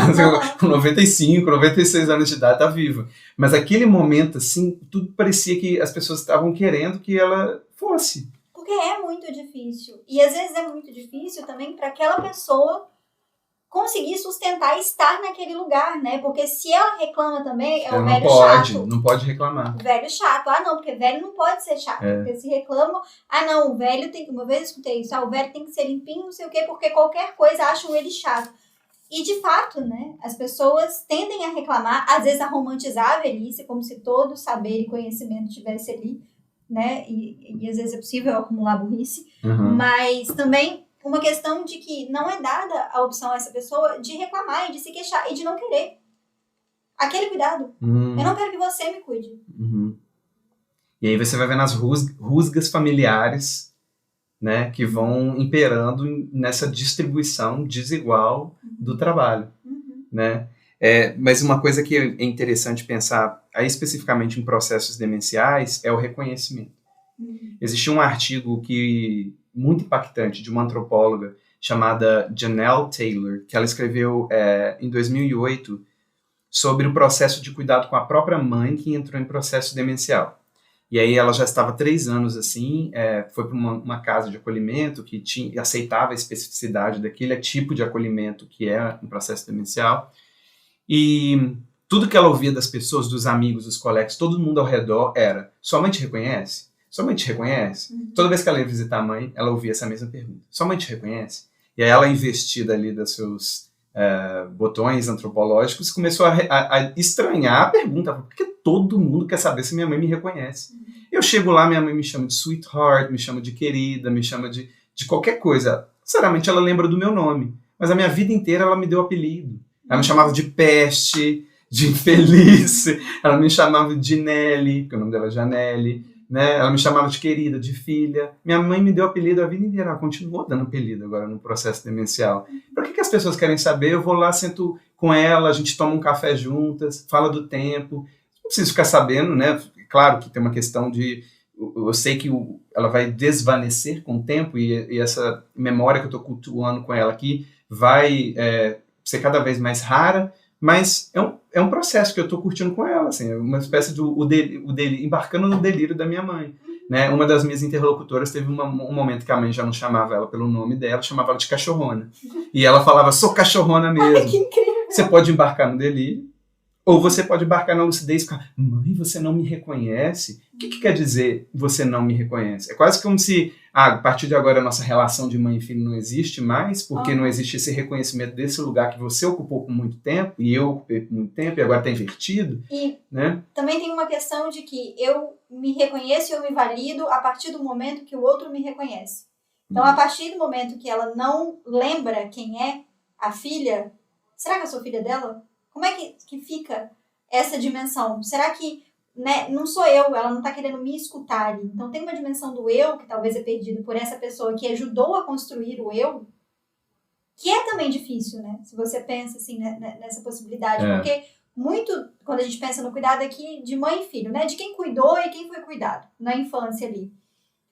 com 95, 96 anos de idade, tá viva. Mas aquele momento, assim, tudo parecia que as pessoas estavam querendo que ela fosse. Porque é muito difícil. E às vezes é muito difícil também para aquela pessoa conseguir sustentar e estar naquele lugar, né? Porque se ela reclama também, o velho chato. Não pode reclamar. O velho chato. Não, porque velho não pode ser chato. Porque se reclama, não, o velho tem que... Uma vez eu escutei isso, o velho tem que ser limpinho, não sei o quê, porque qualquer coisa acham ele chato. E de fato, né? As pessoas tendem a reclamar, às vezes a romantizar a velhice, como se todo saber e conhecimento estivesse ali. né? E às vezes é possível acumular burrice, mas também uma questão de que não é dada a opção a essa pessoa de reclamar e de se queixar e de não querer aquele cuidado. Eu não quero que você me cuide. E aí você vai vendo as rusgas familiares, né, que vão imperando nessa distribuição desigual do trabalho, né? Mas uma coisa que é interessante pensar, aí especificamente em processos demenciais, é o reconhecimento. Existe um artigo muito impactante de uma antropóloga chamada Janelle Taylor, que ela escreveu em 2008 sobre o processo de cuidado com a própria mãe que entrou em processo demencial. E aí ela já estava 3 anos assim, foi para uma casa de acolhimento que aceitava a especificidade daquele tipo de acolhimento que é um processo demencial. E tudo que ela ouvia das pessoas, dos amigos, dos colegas, todo mundo ao redor era: sua mãe te reconhece? Sua mãe te reconhece? Toda vez que ela ia visitar a mãe, ela ouvia essa mesma pergunta: sua mãe te reconhece? E aí ela, investida ali dos seus botões antropológicos, começou a estranhar a pergunta: por que todo mundo quer saber se minha mãe me reconhece? Eu chego lá, minha mãe me chama de sweetheart, me chama de querida, me chama de qualquer coisa. Sinceramente, ela lembra do meu nome, mas a minha vida inteira ela me deu apelido. Ela me chamava de peste, de infeliz, ela me chamava de Nelly, porque o nome dela é Janelle, né? Ela me chamava de querida, de filha. Minha mãe me deu apelido a vida inteira, ela continuou dando apelido agora no processo demencial. Por que as pessoas querem saber? Eu vou lá, sento com ela, a gente toma um café juntas, fala do tempo. Não preciso ficar sabendo, né? Claro que tem uma questão de... Eu sei que ela vai desvanecer com o tempo e essa memória que eu estou cultuando com ela aqui vai ser cada vez mais rara, mas é um processo que eu estou curtindo com ela, assim, uma espécie de embarcando no delírio da minha mãe. Né? Uma das minhas interlocutoras teve um momento que a mãe já não chamava ela pelo nome dela, chamava ela de cachorrona. E ela falava: sou cachorrona mesmo. Ai, que incrível. Você pode embarcar no delírio, ou você pode embarcar na lucidez e ficar: mãe, você não me reconhece? O que quer dizer você não me reconhece? É quase como se, a partir de agora, a nossa relação de mãe e filho não existe mais, porque não existe esse reconhecimento desse lugar que você ocupou por muito tempo, e eu ocupei por muito tempo, e agora está invertido. E né? Também tem uma questão de que eu me reconheço e eu me valido a partir do momento que o outro me reconhece. Então, a partir do momento que ela não lembra quem é a filha, será que eu sou filha dela? Como é que fica essa dimensão? Será que, né, não sou eu, ela não está querendo me escutar ali? Então tem uma dimensão do eu, que talvez é perdido por essa pessoa que ajudou a construir o eu, que é também difícil, né? Se você pensa assim, nessa possibilidade. Porque muito, quando a gente pensa no cuidado aqui de mãe e filho, né? De quem cuidou e quem foi cuidado na infância ali.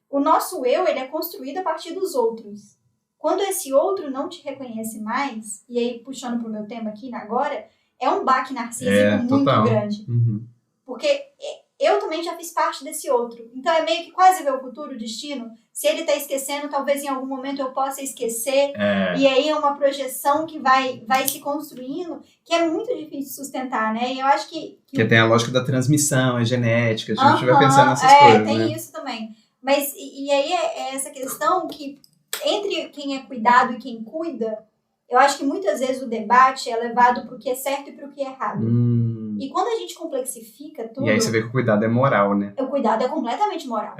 O nosso eu, ele é construído a partir dos outros. Quando esse outro não te reconhece mais, e aí puxando pro meu tema aqui agora, é um baque narcísico muito grande. Porque eu também já fiz parte desse outro. Então é meio que quase ver o futuro, o destino. Se ele tá esquecendo, talvez em algum momento eu possa esquecer. E aí é uma projeção que vai se construindo, que é muito difícil sustentar, né? E eu acho que tem a lógica da transmissão, a genética, a gente vai pensando nessas coisas, tem né? isso também. Mas, e aí é essa questão que, entre quem é cuidado e quem cuida, eu acho que muitas vezes o debate é levado para o que é certo e para o que é errado. E quando a gente complexifica tudo... E aí você vê que o cuidado é moral, né? O cuidado é completamente moral.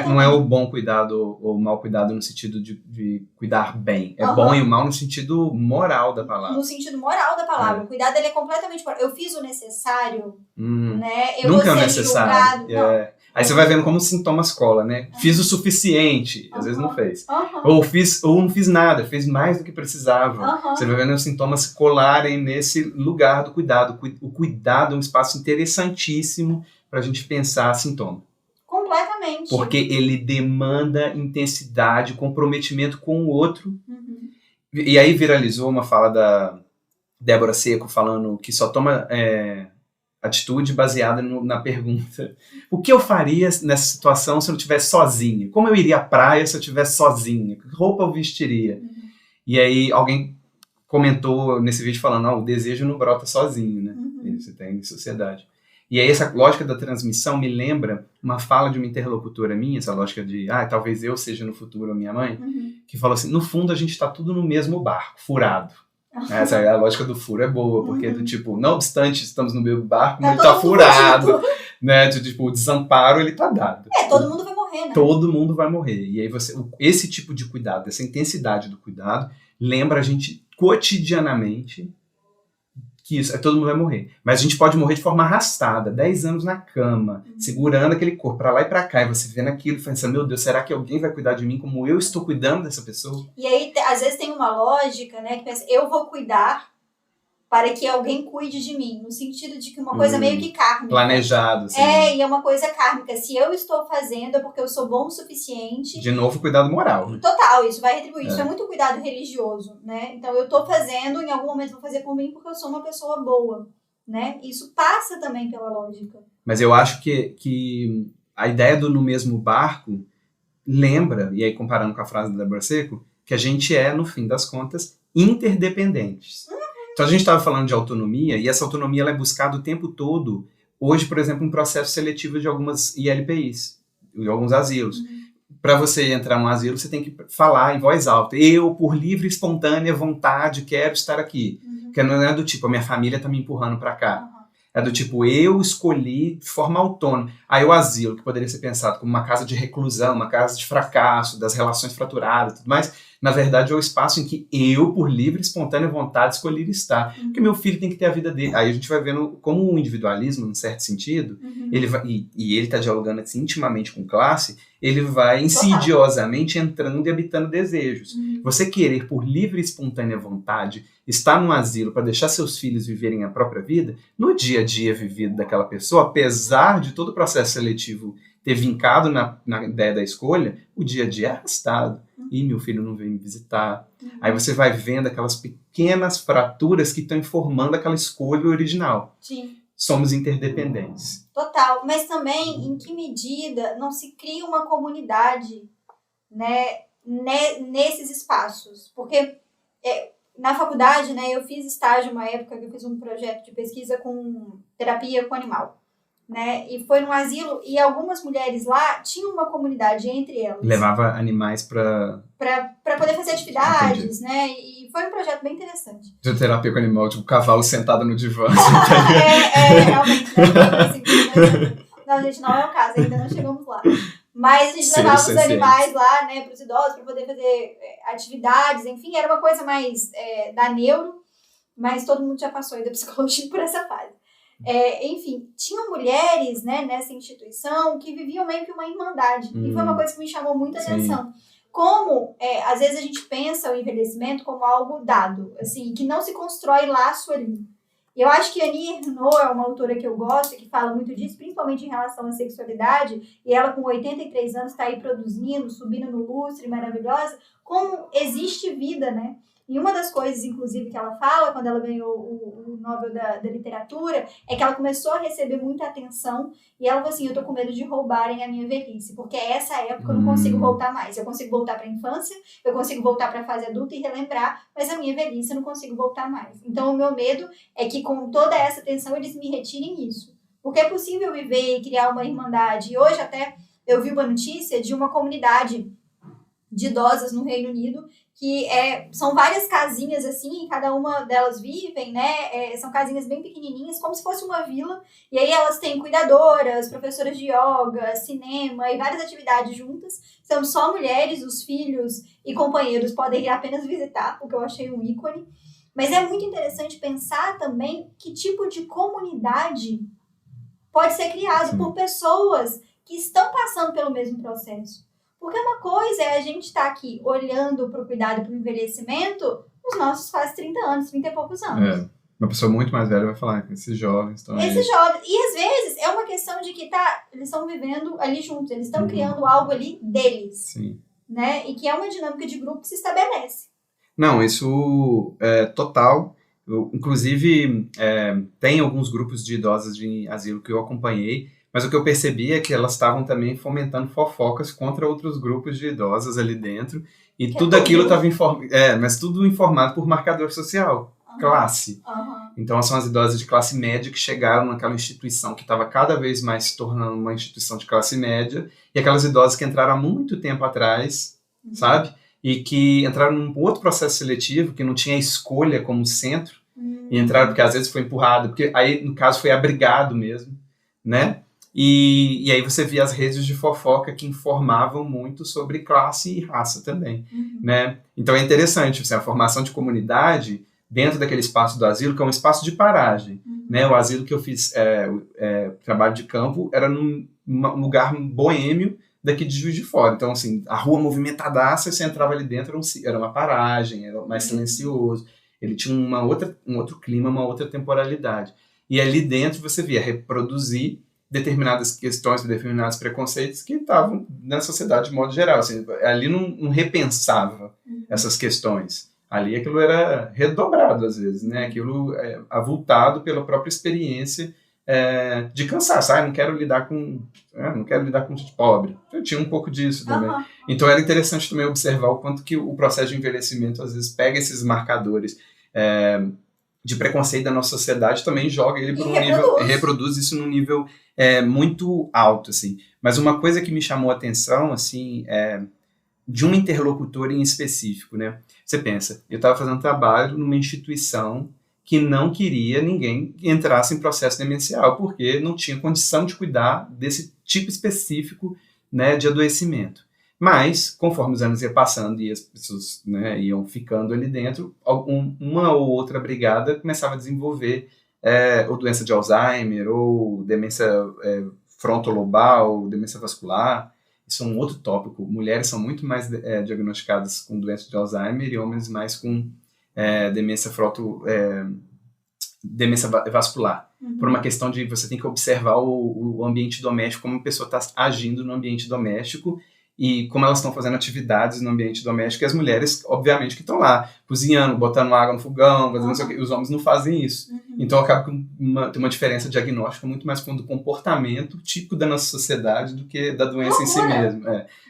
Não é o bom cuidado ou o mau cuidado no sentido de cuidar bem. É bom e o mal no sentido moral da palavra. No sentido moral da palavra. O cuidado, ele é completamente moral. Eu fiz o necessário, né? Eu Nunca vou é ser necessário. julgado. Aí você vai vendo como os sintomas colam, né? Fiz o suficiente, às vezes não fez. Ou não fiz nada, fez mais do que precisava. Você vai vendo os sintomas colarem nesse lugar do cuidado. O cuidado é um espaço interessantíssimo para a gente pensar sintoma. Completamente. Porque ele demanda intensidade, comprometimento com o outro. E aí viralizou uma fala da Débora Seco falando que só toma... atitude baseada na pergunta: o que eu faria nessa situação se eu não estivesse sozinha? Como eu iria à praia se eu estivesse sozinha? Que roupa eu vestiria? E aí alguém comentou nesse vídeo falando: o desejo não brota sozinho, né? Você tem em sociedade. E aí essa lógica da transmissão me lembra uma fala de uma interlocutora minha, essa lógica de talvez eu seja no futuro a minha mãe, que falou assim: no fundo a gente está tudo no mesmo barco, furado. A lógica do furo é boa, porque do tipo, não obstante estamos no mesmo barco, mas ele todo tá mundo furado, fugindo. né? Tipo, o desamparo, ele tá dado. Todo mundo vai morrer, né? Todo mundo vai morrer. E aí esse tipo de cuidado, essa intensidade do cuidado, lembra a gente cotidianamente que isso, todo mundo vai morrer. Mas a gente pode morrer de forma arrastada, 10 anos na cama, segurando aquele corpo pra lá e pra cá, e você vendo aquilo e pensando, meu Deus, será que alguém vai cuidar de mim como eu estou cuidando dessa pessoa? E aí, às vezes tem uma lógica, né, que pensa, eu vou cuidar para que alguém cuide de mim, no sentido de que uma coisa meio que kármica. Planejado, assim. E é uma coisa kármica. Se eu estou fazendo é porque eu sou bom o suficiente. De novo, cuidado moral. Né? Total, isso vai retribuir. Isso é muito cuidado religioso, né? Então, eu estou fazendo, em algum momento vou fazer por mim porque eu sou uma pessoa boa, né? Isso passa também pela lógica. Mas eu acho que a ideia do no mesmo barco lembra, e aí comparando com a frase da Débora Seco, que a gente é, no fim das contas, interdependentes. Então a gente estava falando de autonomia, e essa autonomia ela é buscada o tempo todo, hoje, por exemplo, um processo seletivo de algumas ILPIs, de alguns asilos. Para você entrar num asilo, você tem que falar em voz alta. Eu, por livre e espontânea vontade, quero estar aqui. Porque não é do tipo, a minha família está me empurrando para cá. É do tipo, eu escolhi de forma autônoma. Aí o asilo, que poderia ser pensado como uma casa de reclusão, uma casa de fracasso, das relações fraturadas e tudo mais, na verdade é o espaço em que eu, por livre e espontânea vontade, escolhi estar. Porque meu filho tem que ter a vida dele. Aí a gente vai vendo como o individualismo, num certo sentido, ele vai, e ele está dialogando assim, intimamente com classe, ele vai insidiosamente entrando e habitando desejos. Você querer, por livre e espontânea vontade, estar num asilo para deixar seus filhos viverem a própria vida, no dia a dia vivido daquela pessoa, apesar de todo o processo seletivo ter vincado na ideia da escolha, o dia a dia é arrastado. E meu filho não veio me visitar. Aí você vai vendo aquelas pequenas fraturas que estão informando aquela escolha original. Sim. Somos interdependentes. Total. Mas também, em que medida não se cria uma comunidade, né, nesses espaços? Porque na faculdade, né, eu fiz estágio uma época que eu fiz um projeto de pesquisa com terapia com animal. Né? E foi num asilo e algumas mulheres lá tinham uma comunidade entre elas. Levava animais para poder fazer atividades, né? E foi um projeto bem interessante. De terapia com animal, tipo, cavalo sentado no divã. Realmente. Né? Não, gente, não é o caso, ainda não chegamos lá. Mas a gente levava os animais lá, né, para os idosos, para poder fazer atividades, enfim, era uma coisa mais da neuro, mas todo mundo já passou aí da psicologia por essa fase. Enfim, tinham mulheres, né, nessa instituição que viviam meio que uma irmandade. E foi uma coisa que me chamou muita atenção. Como, às vezes, a gente pensa o envelhecimento como algo dado, assim, que não se constrói laço ali. Eu acho que Annie Ernaux é uma autora que eu gosto, que fala muito disso, principalmente em relação à sexualidade, e ela com 83 anos está aí produzindo, subindo no lustre, maravilhosa, como existe vida, né? E uma das coisas, inclusive, que ela fala quando ela ganhou o Nobel da Literatura é que ela começou a receber muita atenção e ela falou assim, eu tô com medo de roubarem a minha velhice, porque essa época eu não consigo voltar mais. Eu consigo voltar para a infância, eu consigo voltar para a fase adulta e relembrar, mas a minha velhice eu não consigo voltar mais. Então o meu medo é que com toda essa atenção eles me retirem isso. Porque é possível viver e criar uma irmandade. E hoje até eu vi uma notícia de uma comunidade de idosas no Reino Unido, que são várias casinhas assim, e cada uma delas vivem, né? São casinhas bem pequenininhas, como se fosse uma vila, e aí elas têm cuidadoras, professoras de yoga, cinema e várias atividades juntas. São só mulheres, os filhos e companheiros podem ir apenas visitar, o que eu achei um ícone. Mas é muito interessante pensar também que tipo de comunidade pode ser criado por pessoas que estão passando pelo mesmo processo. Porque uma coisa é a gente estar aqui olhando para o cuidado e para o envelhecimento nos nossos quase 30 anos, 30 e poucos anos. Uma pessoa muito mais velha vai falar que esses jovens estão aí. Esses jovens. E às vezes é uma questão de que eles estão vivendo ali juntos, eles estão criando algo ali deles. Sim. Né? E que é uma dinâmica de grupo que se estabelece. Não, isso é total. Inclusive, tem alguns grupos de idosas de asilo que eu acompanhei, mas o que eu percebi é que elas estavam também fomentando fofocas contra outros grupos de idosas ali dentro. E tudo aquilo estava mas tudo informado por marcador social, classe. Então são as idosas de classe média que chegaram naquela instituição que estava cada vez mais se tornando uma instituição de classe média. E aquelas idosas que entraram há muito tempo atrás, sabe? e que entraram num outro processo seletivo, que não tinha escolha como centro, e entraram porque às vezes foi empurrado, porque aí, no caso, foi abrigado mesmo, né? E aí você via as redes de fofoca que informavam muito sobre classe e raça também, né? Então é interessante, assim, a formação de comunidade dentro daquele espaço do asilo, que é um espaço de paragem, né? O asilo que eu fiz, trabalho de campo, era num lugar boêmio daqui de Juiz de Fora. Então, assim, a rua movimentadaça, você entrava ali dentro, era uma paragem, era mais silencioso. Ele tinha um outro clima, uma outra temporalidade. E ali dentro você via reproduzir determinadas questões, determinados preconceitos que estavam na sociedade de modo geral. Assim, ali não repensava essas questões. Ali aquilo era redobrado às vezes, né? Aquilo avultado pela própria experiência de cansaço. Não quero lidar com gente pobre. Eu tinha um pouco disso também. Então era interessante também observar o quanto que o processo de envelhecimento às vezes pega esses marcadores de preconceito da nossa sociedade, também joga ele para um nível, reproduz isso num nível muito alto, assim. Mas uma coisa que me chamou a atenção, assim, de um interlocutor em específico, né? Você pensa, eu estava fazendo trabalho numa instituição que não queria ninguém que entrasse em processo demencial, porque não tinha condição de cuidar desse tipo específico, né, de adoecimento. Mas, conforme os anos iam passando e as pessoas, né, iam ficando ali dentro, uma ou outra brigada começava a desenvolver ou doença de Alzheimer, ou demência frontolobal, demência vascular. Isso é um outro tópico. Mulheres são muito mais diagnosticadas com doença de Alzheimer e homens mais com demência vascular. Por uma questão de você tem que observar o ambiente doméstico, como a pessoa está agindo no ambiente doméstico e como elas estão fazendo atividades no ambiente doméstico, e as mulheres, obviamente, que estão lá, cozinhando, botando água no fogão, fazendo não sei o quê. Os homens não fazem isso. Então, acaba com tem uma diferença diagnóstica muito mais do comportamento típico da nossa sociedade do que da doença em si mesmo.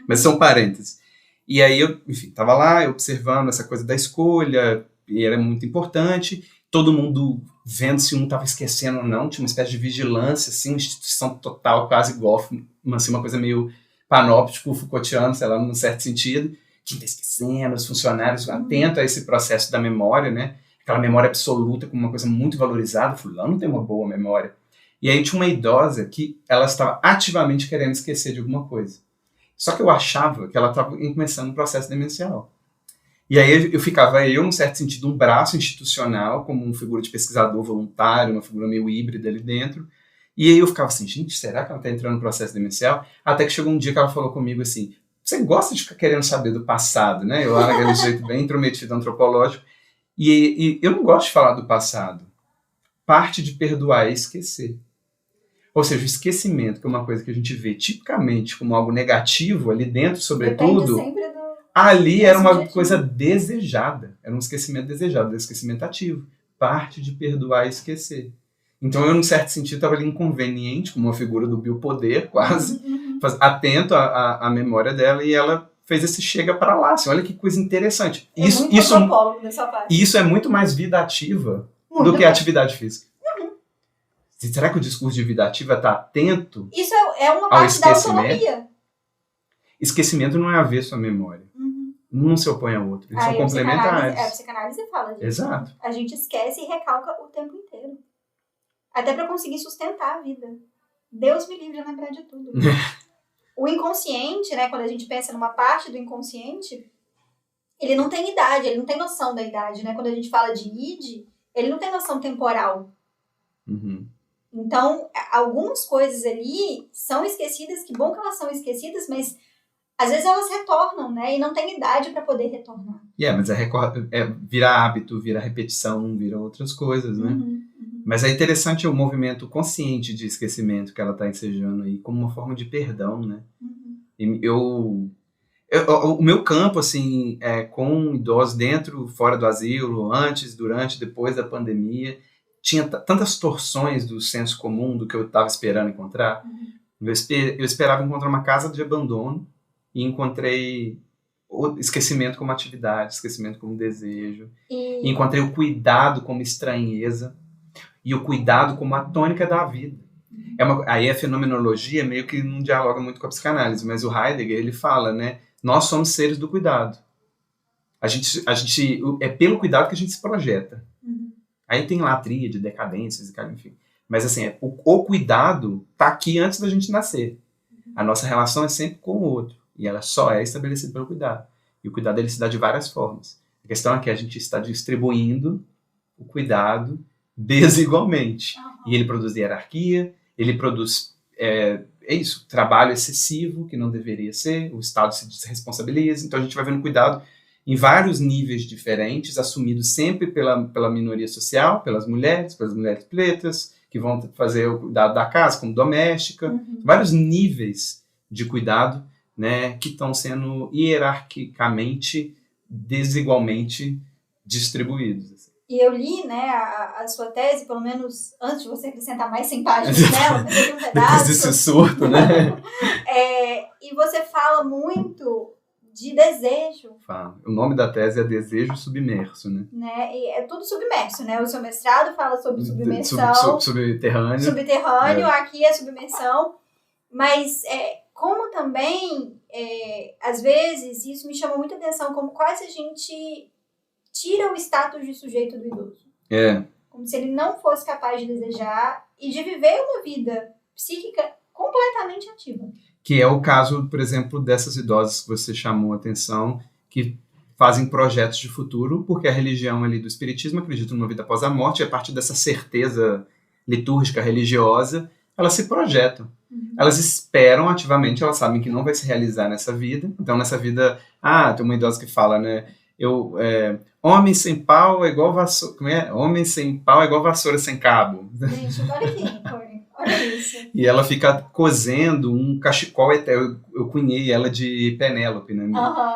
Mas são parênteses. E aí, eu, enfim, estava lá, observando essa coisa da escolha, e era muito importante, todo mundo vendo se um estava esquecendo ou não, tinha uma espécie de vigilância, assim, uma instituição total, quase igual, assim, uma coisa meio panóptico, Foucaultiano, sei lá, num certo sentido, quem está esquecendo, os funcionários atentos a esse processo da memória, né? Aquela memória absoluta como uma coisa muito valorizada, fulano tem uma boa memória. E aí tinha uma idosa que ela estava ativamente querendo esquecer de alguma coisa. Só que eu achava que ela estava começando um processo demencial. E aí eu ficava, num certo sentido, um braço institucional, como uma figura de pesquisador voluntário, uma figura meio híbrida ali dentro. E aí eu ficava assim, gente, será que ela está entrando no processo demencial? Até que chegou um dia que ela falou comigo assim, você gosta de ficar querendo saber do passado, né? Eu era aquele jeito bem intrometido antropológico. E eu não gosto de falar do passado. Parte de perdoar é esquecer. Ou seja, o esquecimento, que é uma coisa que a gente vê tipicamente como algo negativo ali dentro, sobretudo, ali era uma coisa desejada. Era um esquecimento desejado, um esquecimento ativo. Parte de perdoar é esquecer. Então eu, num certo sentido, estava ali inconveniente, como uma figura do biopoder, quase, atento à memória dela, e ela fez esse chega para lá. Assim, olha que coisa interessante. Isso é muito mais vida ativa do que a atividade física. Será que o discurso de vida ativa está atento isso é uma parte da autonomia. Esquecimento não é avesso à memória. Um se opõe ao outro. Eles são complementares. A psicanálise fala disso. Exato. A gente esquece e recalca o tempo inteiro. Até para conseguir sustentar a vida. Deus me livre de lembrar de tudo. O inconsciente, né, quando a gente pensa numa parte do inconsciente, ele não tem idade, ele não tem noção da idade, né? Quando a gente fala de id, ele não tem noção temporal. Então, algumas coisas ali são esquecidas, que bom que elas são esquecidas, mas às vezes elas retornam, né? E não tem idade para poder retornar. Mas vira hábito, vira repetição, vira outras coisas, né? Mas é interessante o movimento consciente de esquecimento que ela está ensejando aí, como uma forma de perdão, né? E o meu campo, assim, com idosos dentro, fora do asilo, antes, durante, depois da pandemia, tinha tantas torções do senso comum do que eu estava esperando encontrar. Eu esperava encontrar uma casa de abandono e encontrei o esquecimento como atividade, esquecimento como desejo. E encontrei o cuidado como estranheza e o cuidado como a tônica da vida. Aí a fenomenologia meio que não dialoga muito com a psicanálise, mas o Heidegger, ele fala, né? Nós somos seres do cuidado. É pelo cuidado que a gente se projeta. Aí tem lá a tríade, decadências, enfim. Mas assim, o cuidado tá aqui antes da gente nascer. A nossa relação é sempre com o outro. E ela só é estabelecida pelo cuidado. E o cuidado ele se dá de várias formas. A questão é que a gente está distribuindo o cuidado desigualmente. E ele produz hierarquia, ele produz, trabalho excessivo, que não deveria ser, o Estado se desresponsabiliza. Então a gente vai vendo cuidado em vários níveis diferentes, assumido sempre pela minoria social, pelas mulheres pretas, que vão fazer o cuidado da casa como doméstica, vários níveis de cuidado, né, que estão sendo hierarquicamente, desigualmente distribuídos. E eu li, né, a sua tese, pelo menos antes de você acrescentar mais 100 páginas dela, mas eu li um pedaço. Depois desse surto, né? E você fala muito de desejo. O nome da tese é Desejo Submerso, né? E é tudo submerso, né? O seu mestrado fala sobre submersão. Subterrâneo. Aqui é submersão. Mas como também, às vezes, isso me chama muita atenção, como quase a gente tira o status de sujeito do idoso. Como se ele não fosse capaz de desejar e de viver uma vida psíquica completamente ativa. Que é o caso, por exemplo, dessas idosas que você chamou a atenção, que fazem projetos de futuro, porque a religião ali do espiritismo acredita numa vida após a morte, e a partir dessa certeza litúrgica, religiosa, elas se projetam. Elas esperam ativamente, elas sabem que não vai se realizar nessa vida. Então, nessa vida, tem uma idosa que fala, né, homem sem pau é igual vassoura, como é? Homem sem pau é igual vassoura sem cabo. Gente, olha aqui, olha isso. E ela fica cozendo um cachecol eterno. Eu cunhei ela de Penélope, né?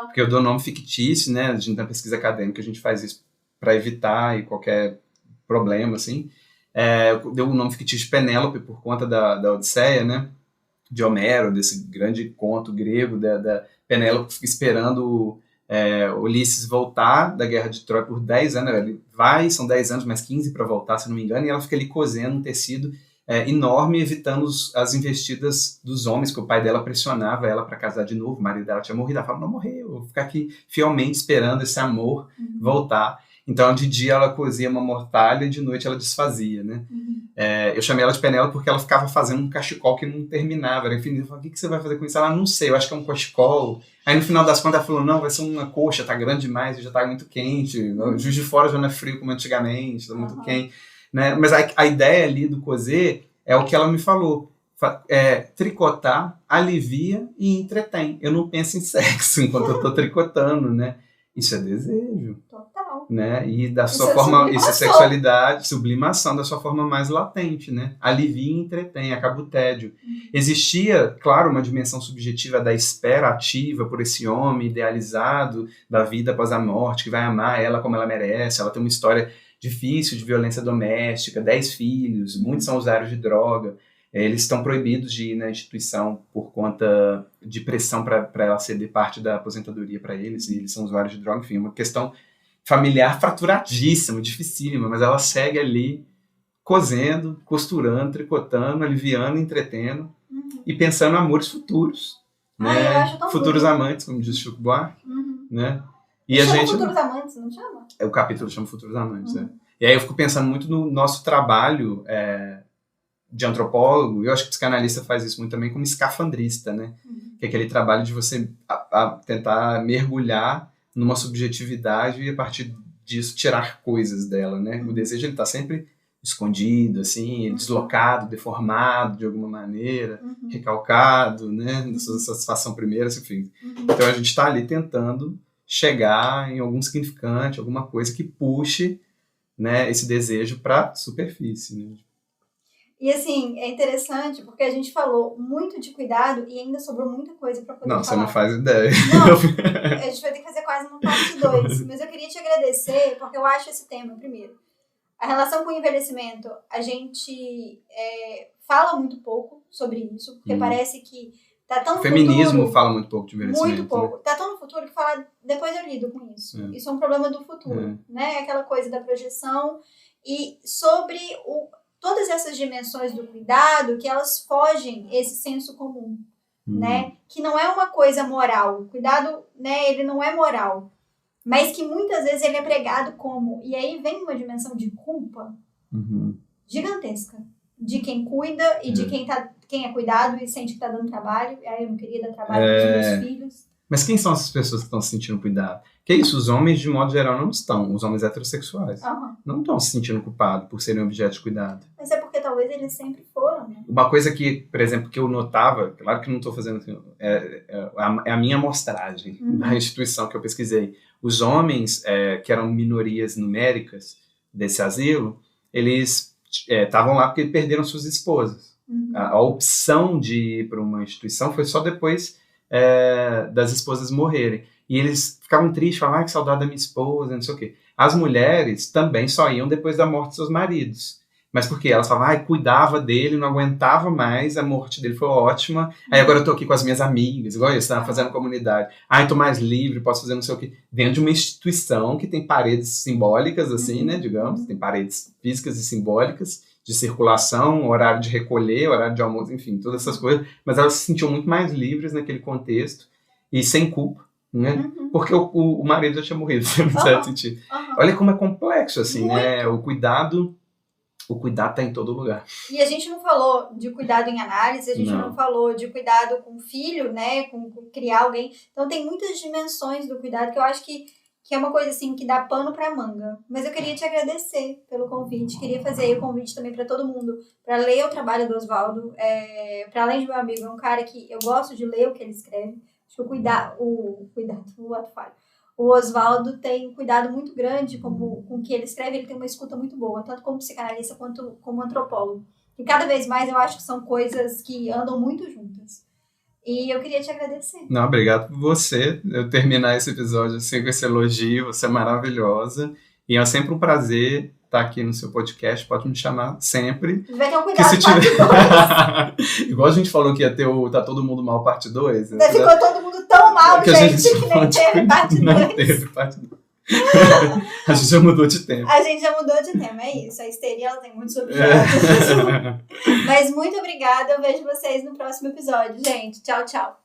Porque eu dou nome fictício, né? A gente na pesquisa acadêmica, a gente faz isso para evitar qualquer problema, assim. Deu o nome fictício de Penélope por conta da Odisseia, né? De Homero, desse grande conto grego da Penélope que fica esperando Ulisses voltar da Guerra de Troia por 10 anos. Ele vai, são 10 anos, mais 15 para voltar, se não me engano, e ela fica ali cozendo um tecido enorme, evitando as investidas dos homens, que o pai dela pressionava ela para casar de novo. O marido dela tinha morrido. Ela falava, não morreu, eu vou ficar aqui fielmente esperando esse amor voltar. Então, de dia ela cozia uma mortalha e de noite ela desfazia, né? Eu chamei ela de Penélope porque ela ficava fazendo um cachecol que não terminava. Era infinito. Eu falei, o que você vai fazer com isso? Ela, não sei, eu acho que é um cachecol. Aí, no final das contas, ela falou, não, vai ser uma coxa, tá grande demais, já tá muito quente. Juiz de Fora já não é frio como antigamente, tá muito quente. Né? Mas a ideia ali do cozer é o que ela me falou. Tricotar alivia e entretém. Eu não penso em sexo enquanto eu tô tricotando, né? Isso é desejo. Total. Né? E da sua forma, isso é sexualidade, sublimação da sua forma mais latente, né? Alivia e entretém, acaba o tédio. Existia, claro, uma dimensão subjetiva da espera ativa por esse homem idealizado da vida após a morte, que vai amar ela como ela merece. Ela tem uma história difícil de violência doméstica, 10 filhos, muitos são usuários de droga. Eles estão proibidos de ir na instituição por conta de pressão para ela ceder parte da aposentadoria para eles, e eles são usuários de droga, enfim, uma questão familiar fraturadíssima, dificílima, mas ela segue ali cozendo, costurando, tricotando, aliviando, entretendo e pensando em amores futuros, né? Futuros amantes, como diz Chico Buarque, né? E a gente Futuros Amantes, não chama? O capítulo chama Futuros Amantes, né? E aí eu fico pensando muito no nosso trabalho de antropólogo, e eu acho que o psicanalista faz isso muito também como escafandrista, né? Que é aquele trabalho de você tentar mergulhar numa subjetividade e a partir disso tirar coisas dela, né? O desejo ele tá sempre escondido, assim, deslocado, deformado de alguma maneira, recalcado, né? Sua satisfação primeira, enfim. Então a gente está ali tentando chegar em algum significante, alguma coisa que puxe, né, esse desejo para a superfície, né? E assim, é interessante porque a gente falou muito de cuidado e ainda sobrou muita coisa para poder falar. Não, você não faz ideia. Não, a gente vai ter que fazer quase uma parte 2. Mas eu queria te agradecer porque eu acho esse tema, primeiro, a relação com o envelhecimento, a gente fala muito pouco sobre isso, porque parece que tá tão no feminismo futuro, fala muito pouco de envelhecimento. Muito pouco. Né? Tá tão no futuro que fala, depois eu lido com isso. Isso é um problema do futuro, né? Aquela coisa da projeção e sobre todas essas dimensões do cuidado que elas fogem esse senso comum, né? Que não é uma coisa moral. O cuidado, né, ele não é moral. mas que muitas vezes ele é pregado como... E aí vem uma dimensão de culpa gigantesca. De quem cuida e de quem é cuidado e sente que tá dando trabalho. E aí eu não queria dar trabalho pros meus filhos. Mas quem são essas pessoas que estão se sentindo cuidado? Que é isso, os homens, de modo geral, não estão. Os homens heterossexuais não estão se sentindo culpados por serem objeto de cuidado. Mas é porque talvez eles sempre foram, né? Uma coisa que, por exemplo, que eu notava, claro que não estou fazendo assim, é a minha amostragem da instituição que eu pesquisei. Os homens, que eram minorias numéricas desse asilo, eles estavam lá porque perderam suas esposas. A opção de ir para uma instituição foi só depois das esposas morrerem. E eles ficavam tristes, falavam, que saudade da minha esposa, não sei o quê. As mulheres também só iam depois da morte dos seus maridos. Mas por quê? Elas falavam, cuidava dele, não aguentava mais, a morte dele foi ótima, aí agora eu tô aqui com as minhas amigas, igual isso, tava fazendo comunidade. Tô mais livre, posso fazer não sei o quê. Dentro de uma instituição que tem paredes simbólicas, assim, né, digamos, tem paredes físicas e simbólicas, de circulação, horário de recolher, horário de almoço, enfim, todas essas coisas, mas elas se sentiam muito mais livres naquele contexto e sem culpa, né? Porque o marido já tinha morrido, no certo sentido. Olha como é complexo, assim, né? O cuidado tá em todo lugar. E a gente não falou de cuidado em análise, a gente não falou de cuidado com filho, né? Com criar alguém. Então tem muitas dimensões do cuidado que eu acho que é uma coisa assim que dá pano pra manga. Mas eu queria te agradecer pelo convite. Queria fazer aí o convite também para todo mundo para ler o trabalho do Oswaldo. Para além de meu amigo, é um cara que eu gosto de ler o que ele escreve. Acho que o Oswaldo tem um cuidado muito grande com o que ele escreve. Ele tem uma escuta muito boa, tanto como psicanalista quanto como antropólogo. E cada vez mais eu acho que são coisas que andam muito juntas. E eu queria te agradecer. Não, obrigado por você. Eu terminar esse episódio assim com esse elogio. Você é maravilhosa. E é sempre um prazer estar aqui no seu podcast. Pode me chamar sempre. Vai ter um cuidado se tiver... parte 2. Igual a gente falou que ia ter o Tá Todo Mundo Mal parte 2. Ficou todo mundo tão mal, que gente, que nem teve parte 2. Não teve parte 2. A gente já mudou de tema. É isso. A histeria, ela tem muitos objetos. Mas muito obrigada. Eu vejo vocês no próximo episódio, gente. Tchau, tchau.